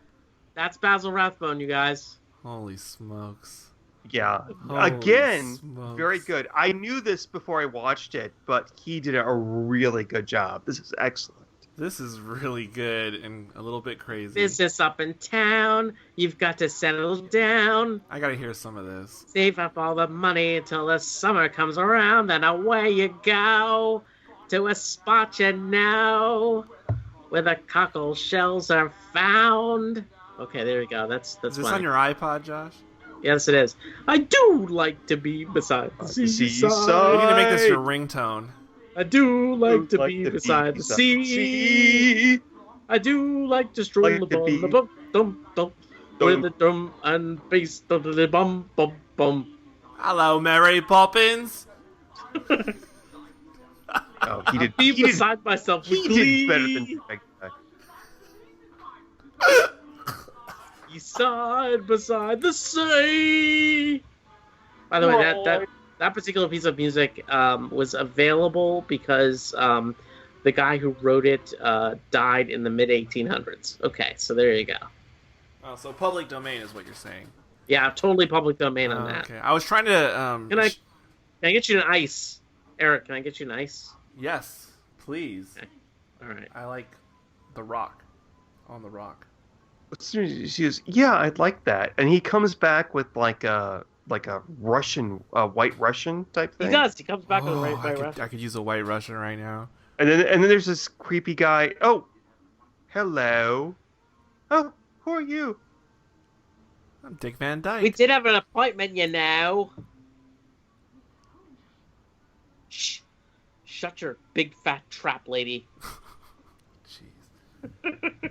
B: That's Basil Rathbone, you guys.
A: Holy smokes!
C: Yeah.
A: Holy
C: Again,
A: smokes.
C: very good. I knew this before I watched it, but he did a really good job. This is excellent.
A: This is really good and a little bit crazy.
B: Business up in town. You've got to settle down.
A: I gotta hear some of this.
B: Save up all the money until the summer comes around. Then away you go to a spot you know where the cockle shells are found. Okay, there we go. That's
A: Is this
B: funny.
A: on your iPod, Josh?
B: Yes, it is. I do like to be beside the seaside.
A: You need to make this your ringtone.
B: I do like to be beside the sea. I do like to stroll
C: Like to be-
B: the bum dum dum with the drum and bass the bum bum bum.
A: Hello, Mary Poppins.
C: Oh, he did.
B: Be
C: He did,
B: beside myself with
C: he
B: glee.
C: did better than the big guy.
B: Side beside the sea. By the way, that particular piece of music was available because the guy who wrote it died in the mid 1800s. Okay, so there you go.
A: Oh, so public domain is what you're saying.
B: Yeah, totally public domain on that.
A: Okay, I was trying to.
B: Can I get you an ice? Eric, can I get you an ice?
A: Yes, please.
B: Okay. All right.
A: I like the rock. On the rock.
C: She goes, yeah, I'd like that. And he comes back with like a Russian, white Russian type
B: He
C: thing.
B: does. He comes back with
A: Oh,
B: right
A: I could use a white Russian right now.
C: And then there's this creepy guy. Oh, hello. Oh, who are you?
A: I'm Dick Van Dyke.
B: We did have an appointment, you know. Shh. Shut your big fat trap, lady.
A: Jeez.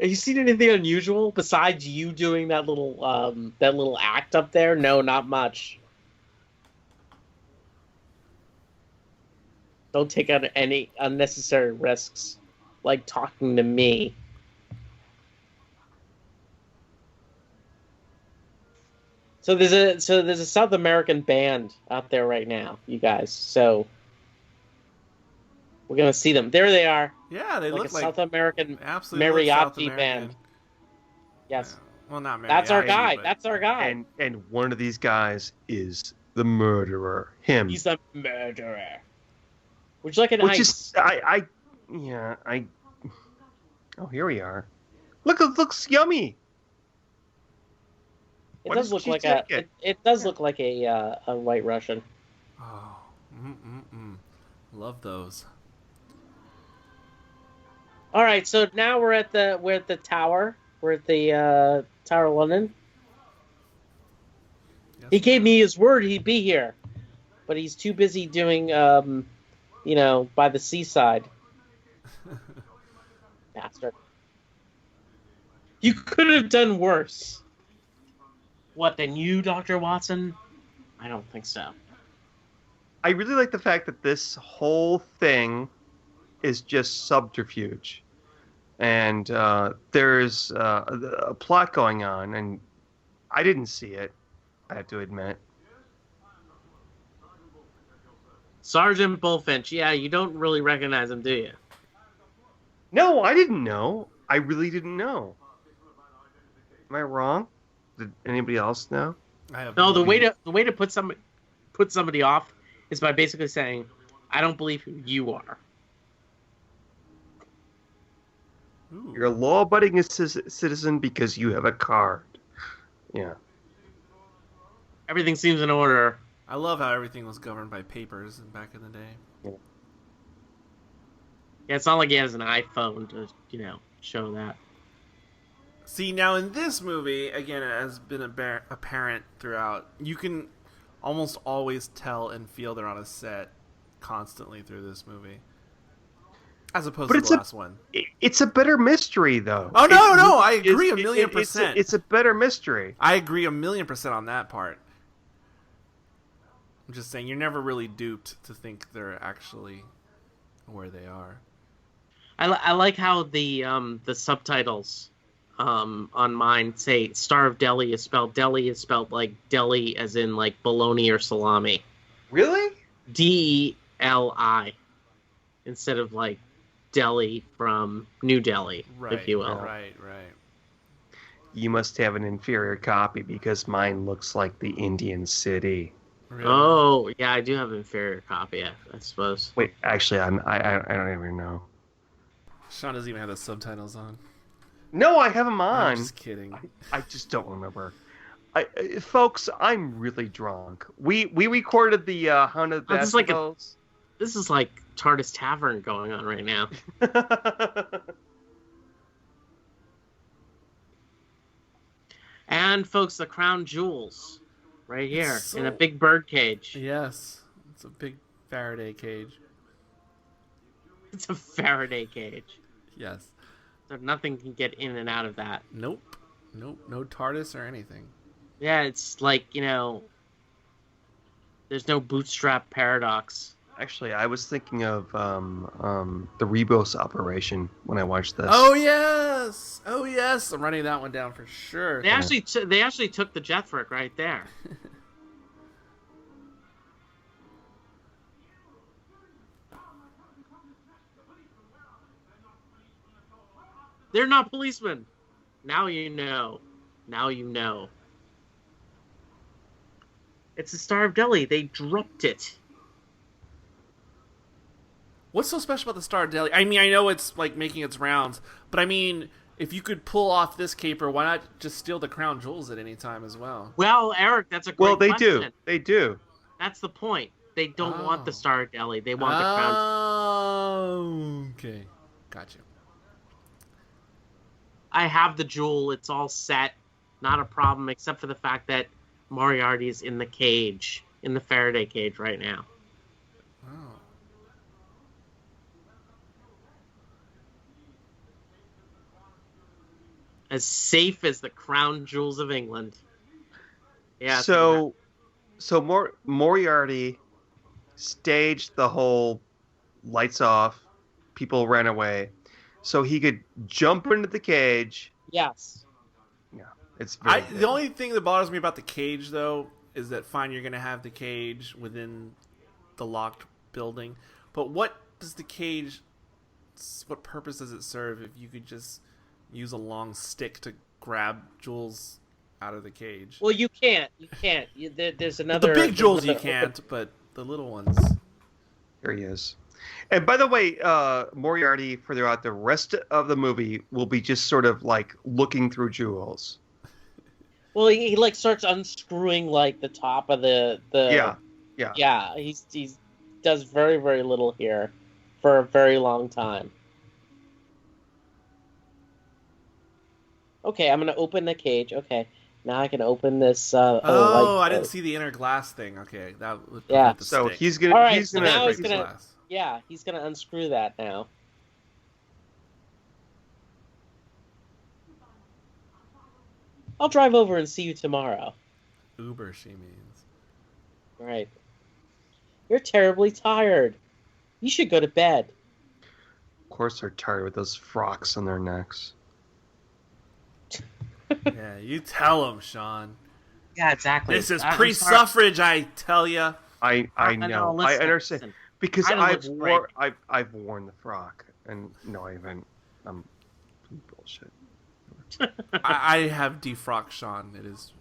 B: Have you seen anything unusual besides you doing that little act up there? No, not much. Don't take on any unnecessary risks, like talking to me. So there's a South American band out there right now, you guys. So we're gonna see them. There they are.
A: Yeah, they
B: Like
A: look
B: a
A: like
B: South American
A: absolutely South
B: mariachi
A: American.
B: band. Yes,
A: Well, not mariachi.
B: that's our guy.
A: but-
B: That's our guy.
C: And one of these guys is the murderer. Him.
B: He's the murderer. Would you like an
C: Which
B: ice?
C: is Oh, here we are. Look, it looks yummy.
B: It
C: Why
B: does
C: doesn't
B: look
C: she
B: like
C: take
B: a.
C: it?
B: It does look like a white Russian.
A: Oh, love those.
B: All right, so now we're at the tower. We're at the Tower of London.
A: Yes.
B: He gave me his word he'd be here, but he's too busy doing, by the seaside. Bastard. You could have done worse. What, than you, Dr. Watson? I don't think so.
C: I really like the fact that this whole thing is just subterfuge. And there's a plot going on, and I didn't see it, I have to admit.
B: Sergeant Bullfinch, yeah, you don't really recognize him, do you?
C: No, I didn't know. I really didn't know. Am I wrong? Did anybody else know?
A: I have
B: No, the way to put somebody off is by basically saying, "I don't believe who you are."
A: Ooh.
C: You're a law-abiding citizen because you have a card. Yeah.
B: Everything seems in order.
A: I love how everything was governed by papers back in the day.
B: Yeah, it's not like he has an iPhone to, show that.
A: See, now in this movie, again, it has been apparent throughout. You can almost always tell and feel they're on a set constantly through this movie, as opposed to the last one.
C: It's a better mystery, though.
A: Oh no, I agree 1,000,000%.
C: It's a better mystery.
A: I agree 1,000,000% on that part. I'm just saying, you're never really duped to think they're actually where they are.
B: I like how the subtitles on mine say "Star of Delhi" is spelled like Delhi as in like bologna or salami.
C: Really?
B: Deli instead of like Delhi from New Delhi,
A: Right,
B: if you will.
A: Right.
C: You must have an inferior copy because mine looks like the Indian city.
A: Really?
B: Oh yeah, I do have an inferior copy, I suppose.
C: Wait, actually, I don't even know.
A: Sean doesn't even have the subtitles on.
C: No, I have them
A: I'm
C: on.
A: just kidding.
C: I just don't remember. Folks, I'm really drunk. We recorded the Haunted
B: Oh,
C: Basketballs.
B: This is like TARDIS Tavern going on right now. And folks, the crown jewels, right here in a big bird cage.
A: Yes, it's a big Faraday cage.
B: It's a Faraday cage,
A: Yes.
B: so nothing can get in and out of that.
A: Nope. No TARDIS or anything.
B: Yeah, it's like there's no bootstrap paradox.
C: Actually, I was thinking of the Rebos operation when I watched this.
A: Oh yes. I'm writing that one down for sure.
B: They actually took the Jethrick right there. They're not policemen. Now you know. It's the Star of Delhi. They dropped it.
A: What's so special about the Star of Delhi? I mean, I know it's like making its rounds, but I mean, if you could pull off this caper, why not just steal the crown jewels at any time as well?
B: Well, Eric, that's a great
C: Well, they
B: question.
C: do. They do.
B: That's the point. They don't want the
A: Oh.
B: Star of Delhi. They want the crown.
A: Oh, okay. Got you.
B: I have the jewel. It's all set. Not a problem, except for the fact that Moriarty is in the cage, in the Faraday cage right now.
A: Oh.
B: As safe as the crown jewels of England. Yeah.
C: So Moriarty staged the whole lights off, people ran away, so he could jump into the cage.
B: Yes.
C: Yeah, it's very
A: The only thing that bothers me about the cage, though, is that fine, you're going to have the cage within the locked building, but what does the cage? What purpose does it serve if you could just use a long stick to grab jewels out of the cage?
B: Well, you can't. You can't. There's another.
A: The big jewels you can't, but the little ones.
C: Here he is. And by the way, Moriarty, throughout the rest of the movie, will be just sort of like looking through jewels.
B: Well, he like starts unscrewing like the top of the.
C: Yeah.
B: Yeah. He's does very, very little here, for a very long time. Okay, I'm gonna open the cage. Okay, now I can open this.
A: I didn't see the inner glass thing. Okay, that would
B: Yeah.
A: the
C: So
A: stick.
C: he's gonna.
B: All right,
C: he's
B: so
C: gonna.
B: now he's
A: Break the
B: gonna-
A: glass.
B: Yeah, he's gonna unscrew that now. I'll drive over and see you tomorrow.
A: Uber, she means.
B: Right. You're terribly tired. You should go to bed.
C: Of course, they're tired with those frocks on their necks.
A: Yeah, you tell him, Sean.
B: Yeah, exactly.
A: This is
B: I'm
A: pre-suffrage, I tell ya.
C: I know. I
B: listen,
C: understand
B: listen.
C: because
B: I don't look
C: I've worn the frock, and no, I haven't. I'm bullshit.
A: I have defrocked Sean. It is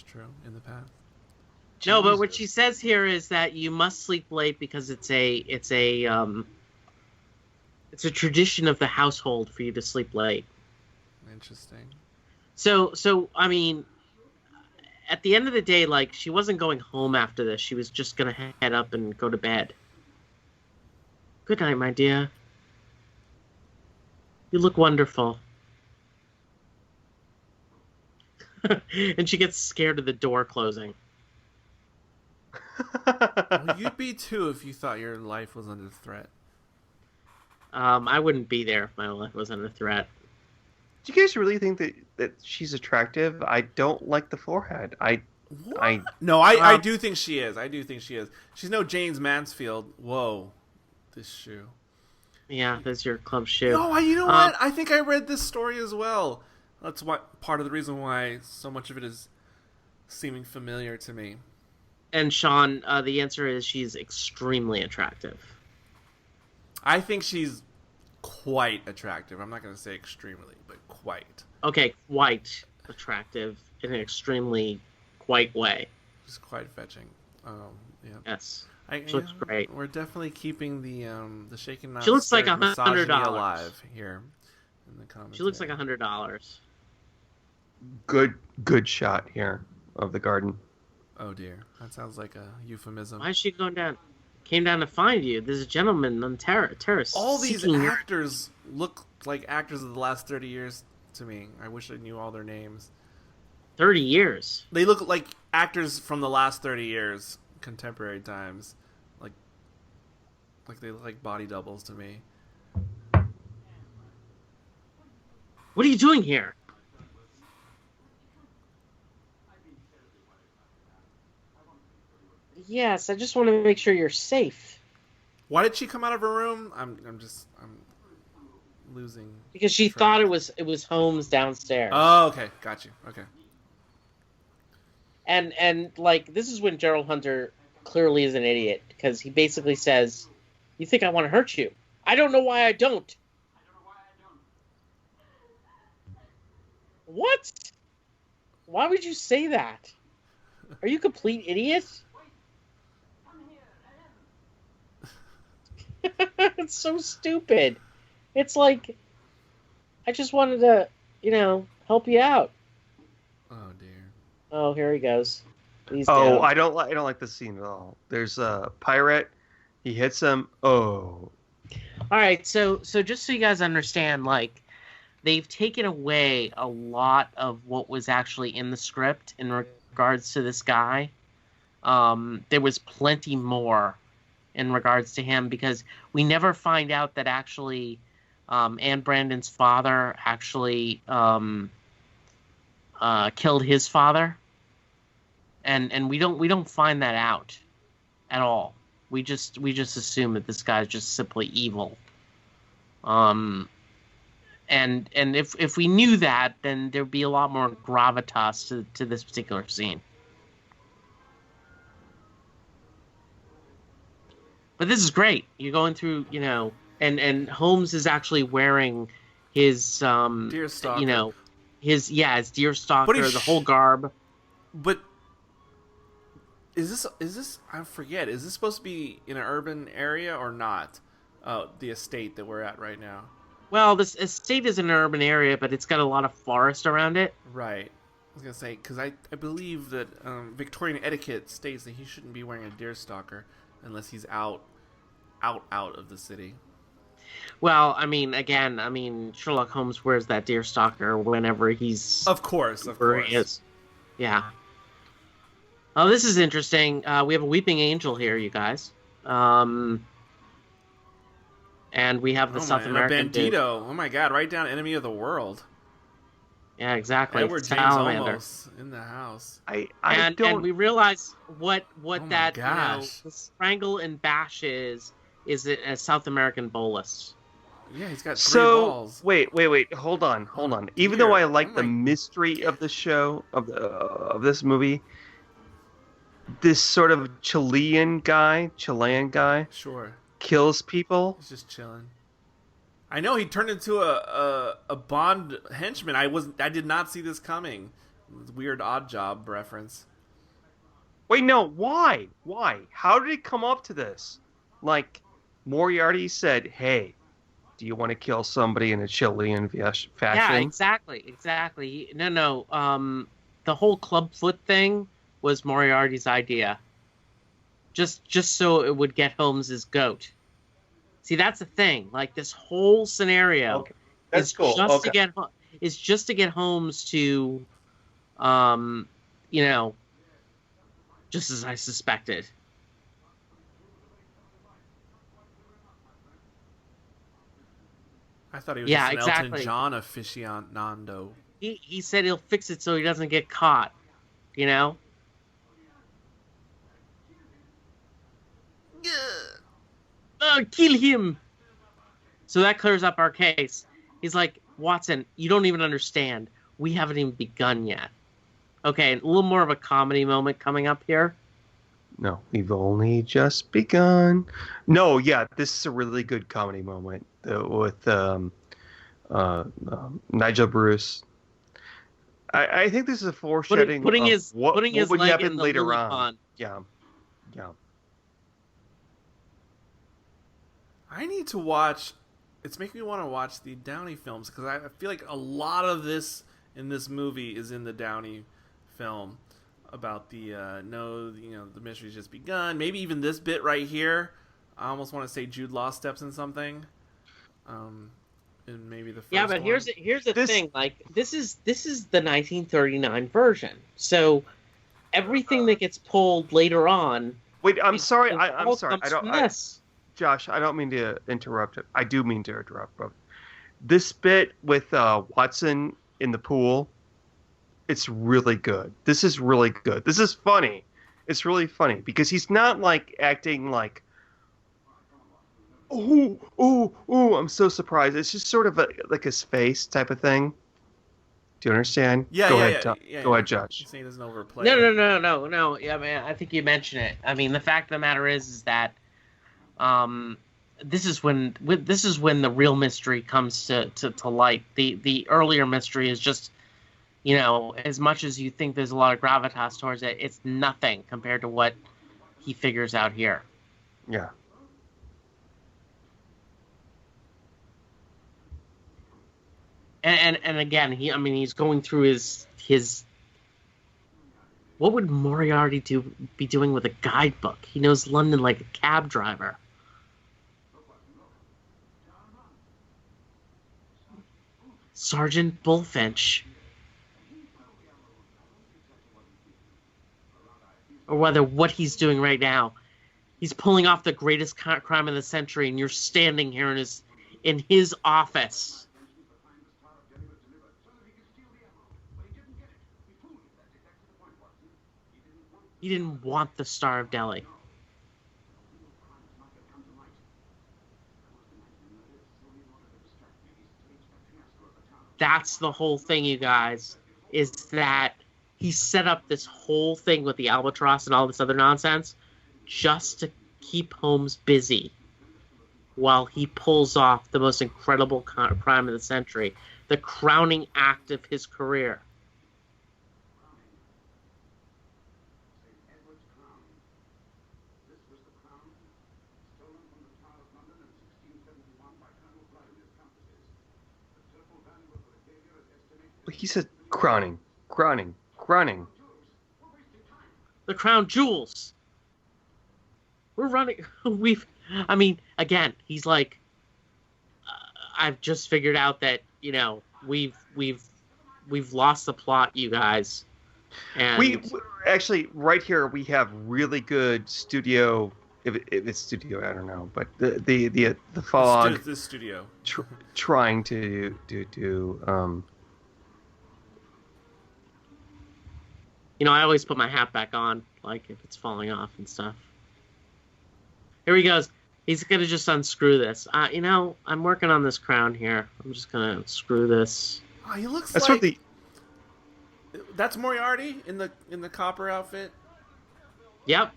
A: true in the past.
B: No, but what she says here is that you must sleep late because it's a tradition of the household for you to sleep late.
A: Interesting.
B: So I mean, at the end of the day, like, she wasn't going home after this. She was just gonna head up and go to bed. Good night, my dear. You look wonderful. And she gets scared of the door closing.
A: Well, you'd be too if you thought your life was under threat.
B: I wouldn't be there if my life was under threat.
C: Do you guys really think that she's attractive? I don't like the forehead. I
A: do think she is. I do think she is. She's no James Mansfield. Whoa, this shoe.
B: Yeah, that's your club shoe.
A: No, you know what? I think I read this story as well. That's part of the reason why so much of it is seeming familiar to me.
B: And Sean, the answer is she's extremely attractive.
A: I think she's quite attractive. I'm not going to say extremely, but quite.
B: Okay, quite attractive in an extremely quite way.
A: She's quite fetching. Yeah.
B: Yes.
A: She
B: looks great.
A: We're definitely keeping the shaken not
B: She looks like
A: stirred misogyny
B: $100
A: alive here in the comments.
B: She looks like $100.
C: good shot here of the garden.
A: Oh dear, that sounds like a euphemism.
B: Why is she going down? Came down to find you. There's a gentleman on terrace.
A: All these
B: seeking you.
A: actors look like actors of the last 30 years to me. I wish I knew all their names.
B: 30 years.
A: They look like actors from the last 30 years, contemporary times. Like they look like body doubles to me.
B: What are you doing here? Yes, I just want to make sure you're safe.
A: Why did she come out of her room? I'm losing.
B: Because she
A: track.
B: thought it was Holmes downstairs.
A: Oh, okay, got you. Okay.
B: And like, this is when Gerald Hunter clearly is an idiot, because he basically says, "You think I want to hurt you? I don't know why I don't." What? Why would you say that? Are you complete idiot? It's so stupid. It's like, I just wanted to, help you out.
A: Oh dear.
B: Oh, here he goes. He's
C: Oh,
B: down.
C: I don't like this scene at all. There's a pirate. He hits him. Oh.
B: All right, so just so you guys understand, like, they've taken away a lot of what was actually in the script in regards to this guy. There was plenty more in regards to him because we never find out that actually Anne Brandon's father actually killed his father, and we don't find that out at all. We just assume that this guy's just simply evil. And if we knew that, then there'd be a lot more gravitas to this particular scene. But this is great. You're going through, and Holmes is actually wearing his
A: Deerstalker.
B: His deerstalker,
A: But
B: the whole garb.
A: But is this I forget, is this supposed to be in an urban area or not? The estate that we're at right now.
B: Well, this estate is in an urban area, but it's got a lot of forest around it.
A: Right. I was gonna say, because I believe that Victorian etiquette states that he shouldn't be wearing a deerstalker unless he's out of the city.
B: Well, again, Sherlock Holmes wears that deerstalker whenever he's...
A: Of course.
B: He is. Yeah. Oh, this is interesting. We have a weeping angel here, you guys. And we have the South American
A: Bandito.
B: dude.
A: Oh my god, right down Enemy of the World.
B: Yeah, exactly.
A: Edward James
B: Salamander.
A: Olmos in the house.
B: And we realize what
A: Oh my
B: that
A: gosh.
B: the strangle and bash is a South American bolus.
A: Yeah, he's got 3 balls.
C: Wait, hold on. Even
A: dear.
C: though I like
A: Oh
C: the
A: my-
C: mystery of the show of this movie, this sort of Chilean guy
A: Sure.
C: kills people.
A: He's just chilling. I know he turned into a Bond henchman. I did not see this coming. Weird Odd Job reference.
C: Wait, no, why? How did it come up to this? Like, Moriarty said, "Hey, do you want to kill somebody in a Chilean fashion?"
B: Yeah, exactly. No. The whole clubfoot thing was Moriarty's idea. Just so it would get Holmes's goat. See, that's the thing. Like, this whole scenario
C: Okay. That's
B: is
C: cool.
B: just
C: Okay.
B: to get Holmes to, just as I suspected.
A: I thought he was
B: Yeah,
A: just an Elton
B: exactly.
A: John aficionado.
B: He said he'll fix it so he doesn't get caught. You know? Kill him! So that clears up our case. He's like, Watson, you don't even understand. We haven't even begun yet. Okay, a little more of a comedy moment coming up here.
C: No, we've only just begun. No, yeah, this is a really good comedy moment with Nigel Bruce. I think this is a foreshadowing
B: Putting
C: of
B: his
C: what would
B: leg
C: happen
B: in the
C: later
B: lily
C: on.
B: pond.
C: Yeah.
A: I need to watch. It's making me want to watch the Downey films because I feel like a lot of this in this movie is in the Downey film about the the mystery's just begun. Maybe even this bit right here. I almost want to say Jude Law steps in something. And maybe the first
B: Yeah, but
A: one.
B: here's the thing. Like, this is the 1939 version. So everything that gets pulled later on.
C: Wait, I'm sorry.
B: it
C: I'm
B: all
C: sorry.
B: comes from this.
C: Josh, I don't mean to interrupt. I do mean to interrupt, bro. This bit with Watson in the pool, it's really good. This is really good. This is funny. It's really funny because he's not like acting like, ooh, I'm so surprised. It's just sort of like his face type of thing. Do you understand?
A: Yeah,
C: Go
A: yeah,
C: ahead,
A: yeah.
C: Go ahead, Josh.
A: He's saying he doesn't overplay.
B: No. Yeah, man. I think you mentioned it. I mean, the fact of the matter is that, this is when the real mystery comes to light. The earlier mystery is just you know, as much as you think there's a lot of gravitas towards it, it's nothing compared to what he figures out here.
C: Yeah.
B: And again, he's going through his. What would Moriarty be doing with a guidebook? He knows London like a cab driver. Sergeant Bullfinch. Or whether what he's doing right now. He's pulling off the greatest crime of the century, and you're standing here in his office. He didn't want the Star of Delhi. That's the whole thing, you guys, is that he set up this whole thing with the albatross and all this other nonsense just to keep Holmes busy while he pulls off the most incredible crime of the century, the crowning act of his career.
C: He said crowning.
B: The crown jewels. We're running. Again, he's like, I've just figured out that, you know, we've lost the plot, you guys. And
C: We actually, right here, we have really good studio. If it's studio, I don't know, but the fog.
A: This studio.
C: Trying to do.
B: You know, I always put my hat back on, like if it's falling off and stuff. Here he goes. He's gonna just unscrew this. You know, I'm working on this crown here. I'm just gonna screw this.
A: Oh, he looks
C: That's
A: like...
C: what the.
A: That's Moriarty in the copper outfit?
B: Yep.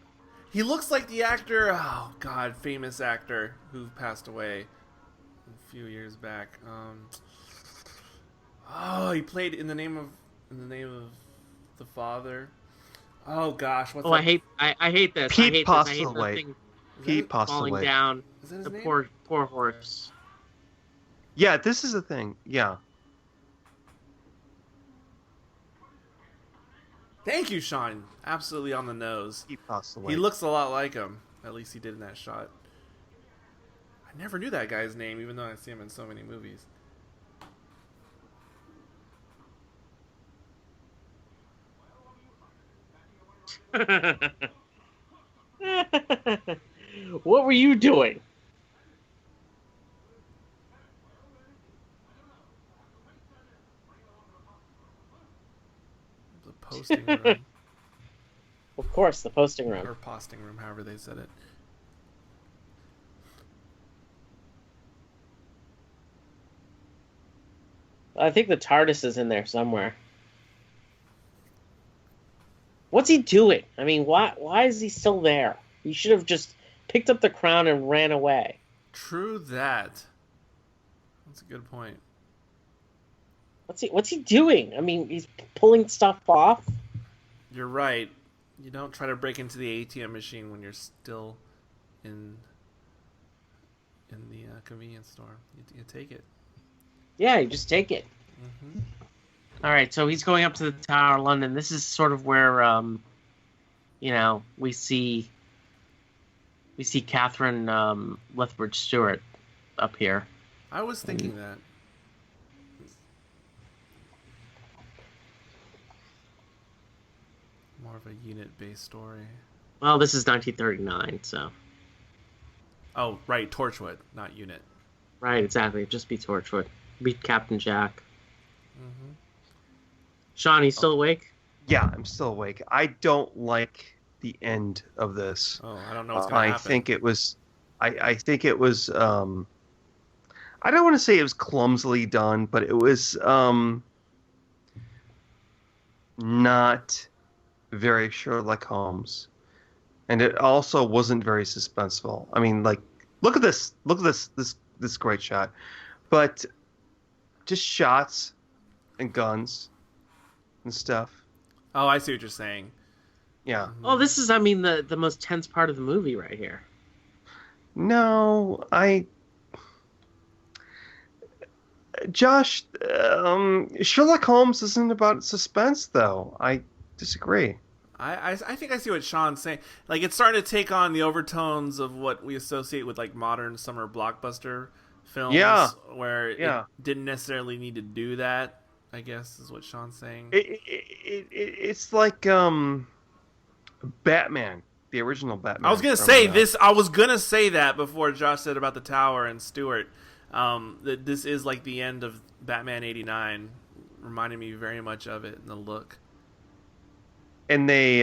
A: He looks like the actor, oh god, famous actor who passed away a few years back. He played in the name of the father. Oh gosh, what's that?
B: I hate this.
C: Pete
B: Postlewaite.
C: Pete
B: Falling
C: Postlewaite.
B: down.
A: Is that his
B: The
A: name?
B: poor horse.
C: Yeah, this is the thing. Yeah.
A: Thank you, Sean. Absolutely on the nose.
C: Pete Postlewaite.
A: He looks a lot like him. At least he did in that shot. I never knew that guy's name, even though I see him in so many movies.
B: What were you doing?
A: The posting room.
B: Of course, the posting room.
A: Or posting room, however they said it.
B: I think the TARDIS is in there somewhere. What's he doing? I mean, why is he still there? He should have just picked up the crown and ran away.
A: True that. That's a good point.
B: What's he doing? I mean, he's pulling stuff off.
A: You're right. You don't try to break into the ATM machine when you're still in the convenience store. You take it.
B: Yeah, you just take it.
A: Mm-hmm.
B: All right, so he's going up to the Tower of London. This is sort of where, you know, we see Catherine Lethbridge Stewart up here.
A: I was thinking that. More of a unit-based story.
B: Well, this is 1939, so.
A: Oh, right, Torchwood, not unit.
B: Right, exactly. It'd just be Torchwood. Be Captain Jack.
A: Mm-hmm.
B: Sean, you still awake?
C: Yeah, I'm still awake. I don't like the end of this.
A: Oh, I don't know what's going to happen.
C: I think it was. I think it was. I don't want to say it was clumsily done, but it was not very Sherlock Holmes, and it also wasn't very suspenseful. I mean, like, look at this this great shot, but just shots and guns and stuff.
A: Oh, I see what you're saying.
C: Yeah.
B: Oh, this is, I mean, the most tense part of the movie right here.
C: No, Josh, Sherlock Holmes isn't about suspense, though. I disagree.
A: I think I see what Sean's saying. Like, it's starting to take on the overtones of what we associate with, like, modern summer blockbuster films.
C: Yeah.
A: Where
C: Yeah.
A: it didn't necessarily need to do that, I guess, is what Sean's saying.
C: It's like Batman, the original Batman.
A: I was gonna say this. I was gonna say that before Josh said about the Tower and Stewart. That this is like the end of Batman '89, reminded me very much of it in the look.
C: And they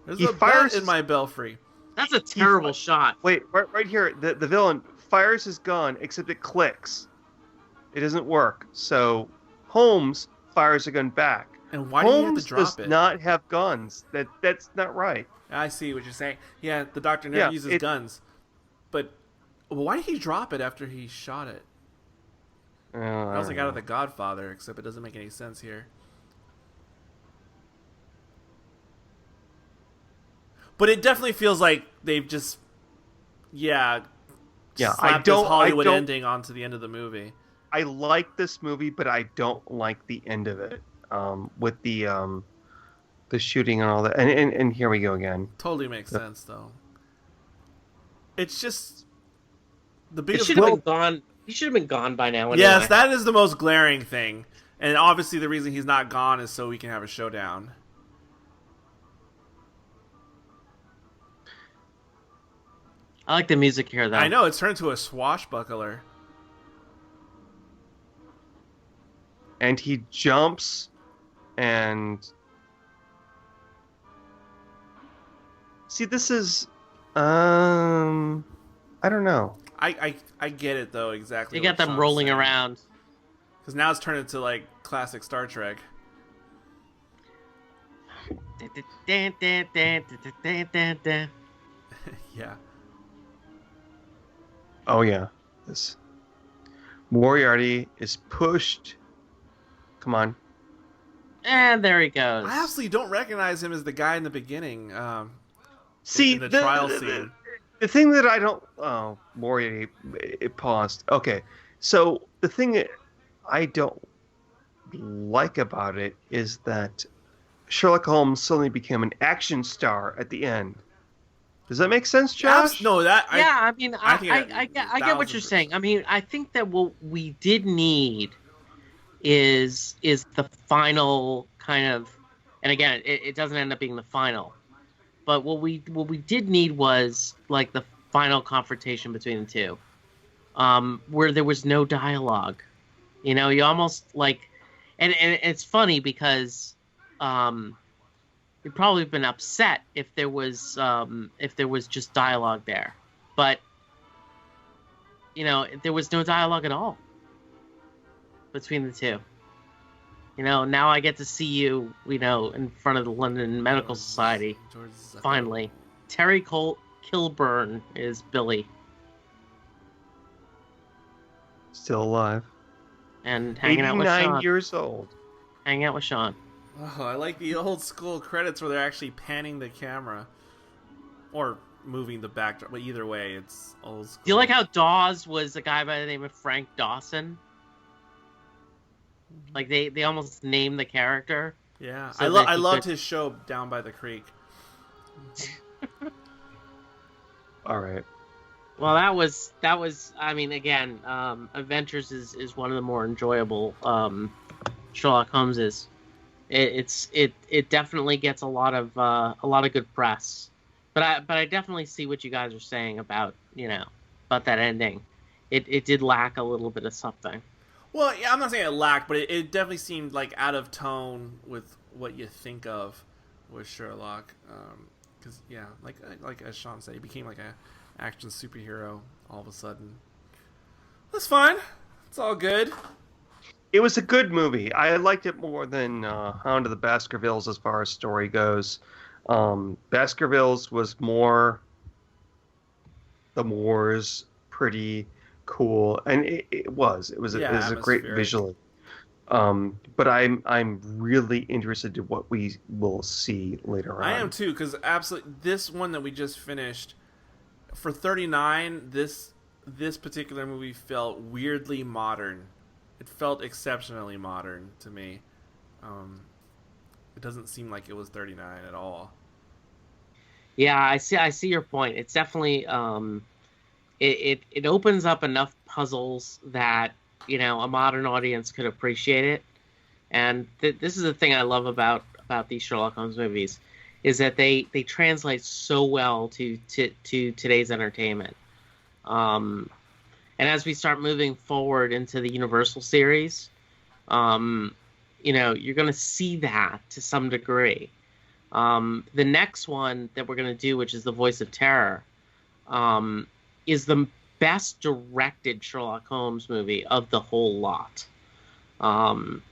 A: There's
C: he
A: a
C: fires
A: bat in my belfry.
B: That's a terrible shot.
C: Wait, right here, the villain fires his gun, except it clicks. It doesn't work. So Holmes fires a gun back.
A: And why do you have to drop
C: Holmes
A: it?
C: does not have guns. That's not right.
A: I see what you're saying. Yeah, the Doctor never uses guns. But why did he drop it after he shot it? I was like out of The Godfather, except it doesn't make any sense here. But it definitely feels like they've just, slapped this Hollywood ending onto the end of the movie.
C: I like this movie, but I don't like the end of it. With the shooting and all that, and here we go again.
A: Totally makes sense, though. It's just the biggest.
B: He should have been gone by now. Anyway.
A: Yes, that is the most glaring thing, and obviously the reason he's not gone is so we can have a showdown.
B: I like the music here, though.
A: I know, it's turned to a swashbuckler.
C: And he jumps, and see, this is I don't know.
A: I get it though, exactly.
B: You got them rolling around.
A: Because now it's turned into like classic Star Trek. Yeah.
C: Oh yeah, this Moriarty is pushed. Come on.
B: And there he goes.
A: I absolutely don't recognize him as the guy in the beginning.
C: See,
A: in the trial scene.
C: The thing that I don't... Oh, Moriarty, it paused. Okay, so the thing that I don't like about it is that Sherlock Holmes suddenly became an action star at the end. Does that make sense, Josh?
A: No, that...
B: I get what you're saying. I mean, I think that what we did need is the final kind of... And again, it doesn't end up being the final. But what we did need was like the final confrontation between the two, where there was no dialogue. You know, you almost like, and it's funny because you'd probably been upset if there was just dialogue there, but you know there was no dialogue at all between the two. You know, now I get to see you, you know, in front of the London Medical Society. Finally. Terry Kilburn is Billy.
C: Still alive.
B: And hanging out with Sean.
C: 89 years old.
B: Hanging out with Sean.
A: Oh, I like the old school credits where they're actually panning the camera. Or moving the backdrop. But either way, it's old school.
B: Do you like how Dawes was a guy by the name of Frank Dawson? Like they almost named the character.
A: Yeah,
B: so
A: I loved his show Down by the Creek.
C: All right.
B: Well, that was. I mean, again, Adventures is one of the more enjoyable Sherlock Holmeses. It definitely gets a lot of good press, but I definitely see what you guys are saying about that ending. It did lack a little bit of something.
A: Well, yeah, I'm not saying it lacked, but it definitely seemed like out of tone with what you think of with Sherlock. Because like as Sean said, he became like a action superhero all of a sudden. That's fine. It's all good.
C: It was a good movie. I liked it more than Hound of the Baskervilles as far as story goes. Baskervilles was more the moors, pretty cool, and it was a great visually. But I'm really interested in what we will see later on.
A: I am too, because absolutely this one that we just finished for 39. This particular movie felt weirdly modern. It felt exceptionally modern to me. It doesn't seem like it was 39 at all.
B: Yeah, I see your point. It's definitely it opens up enough puzzles that, a modern audience could appreciate it. And this is the thing I love about these Sherlock Holmes movies, is that they translate so well to today's entertainment. And as we start moving forward into the Universal series, you're going to see that to some degree. The next one that we're going to do, which is The Voice of Terror, is the best directed Sherlock Holmes movie of the whole lot. And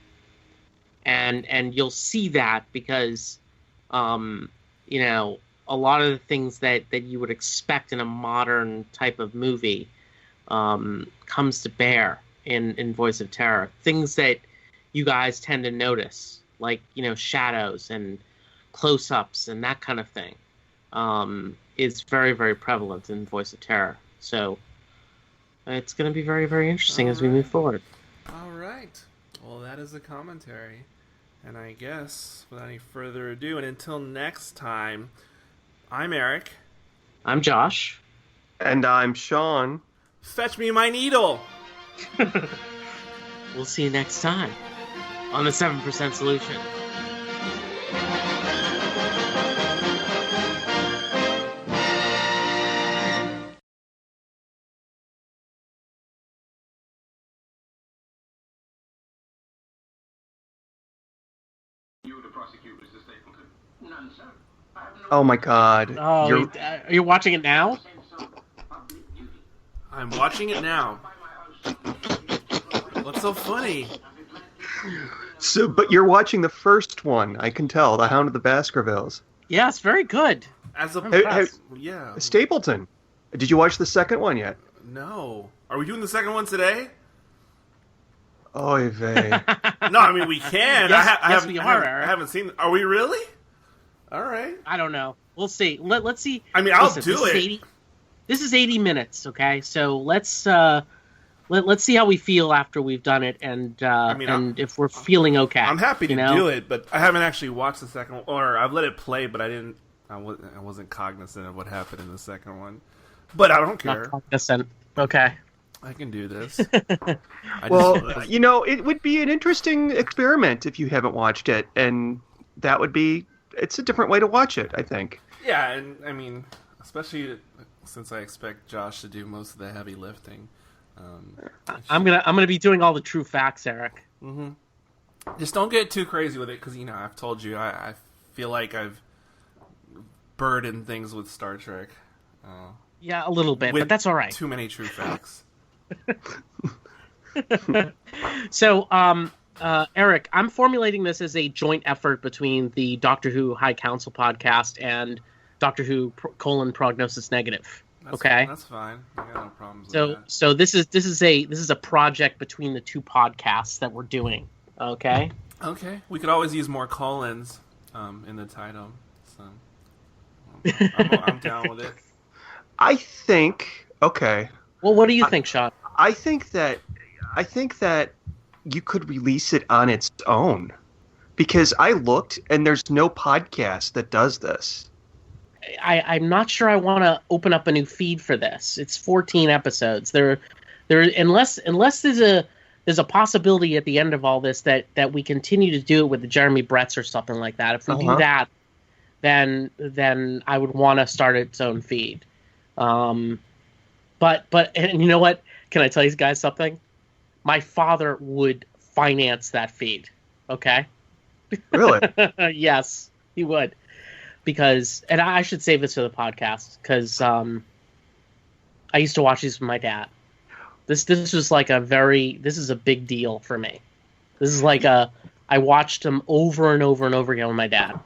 B: you'll see that because, a lot of the things that you would expect in a modern type of movie comes to bear in Voice of Terror. Things that you guys tend to notice, like, shadows and close-ups and that kind of thing, is very, very prevalent in Voice of Terror. So it's going to be very, very interesting as we move forward.
A: All right. Well, that is the commentary. And I guess, without any further ado, and until next time, I'm Eric.
B: I'm Josh.
C: And I'm Sean.
A: Fetch me my needle!
B: We'll see you next time on the 7% Solution.
C: Oh my God!
B: Oh, are you watching it now?
A: I'm watching it now. What's so funny?
C: So, but you're watching the first one. I can tell, The Hound of the Baskervilles.
B: Yeah, it's very good.
A: Yeah.
C: Stapleton, did you watch the second one yet?
A: No. Are we doing the second one today?
C: Oy vey.
A: No, I mean we can.
B: Yes, we are.
A: I haven't seen. Are we really? All right.
B: I don't know. We'll see. Let's see.
A: I mean, I'll do it.
B: This is 80 minutes, okay? So let's see how we feel after we've done it, and if we're feeling okay.
A: I'm happy to do it, but I haven't actually watched the second one, or I've let it play, but I wasn't cognizant of what happened in the second one. But I don't care.
B: Not cognizant. Okay.
A: I can do this.
C: Well, it would be an interesting experiment if you haven't watched it, and that would be. It's a different way to watch it, I think.
A: Yeah, and I mean, especially since I expect Josh to do most of the heavy lifting.
B: I'm gonna be doing all the true facts, Eric.
A: Mm-hmm. Just don't get too crazy with it, because I've told you I feel like I've burdened things with Star Trek.
B: Yeah, a little bit, but that's all right.
A: Too many true facts.
B: So, Eric, I'm formulating this as a joint effort between the Doctor Who High Council podcast and Doctor Who Prognosis Negative. Okay,
A: that's fine. I got no problems with that.
B: So this is a project between the two podcasts that we're doing. Okay.
A: Okay. We could always use more colons in the title. So I'm down with it.
C: I think. Okay.
B: Well, what do you think, Sean?
C: I think that you could release it on its own, because I looked and there's no podcast that does this.
B: I'm not sure I want to open up a new feed for this. It's 14 episodes. There, unless there's a possibility at the end of all this that we continue to do it with the Jeremy Bretts or something like that. If we do that, then I would want to start its own feed. But and you know what? Can I tell you guys something? My father would finance that feed. Okay.
C: Really?
B: Yes, he would. Because, and I should save this for the podcast, because I used to watch these with my dad. This was like this is a big deal for me. This is like I watched them over and over and over again with my dad.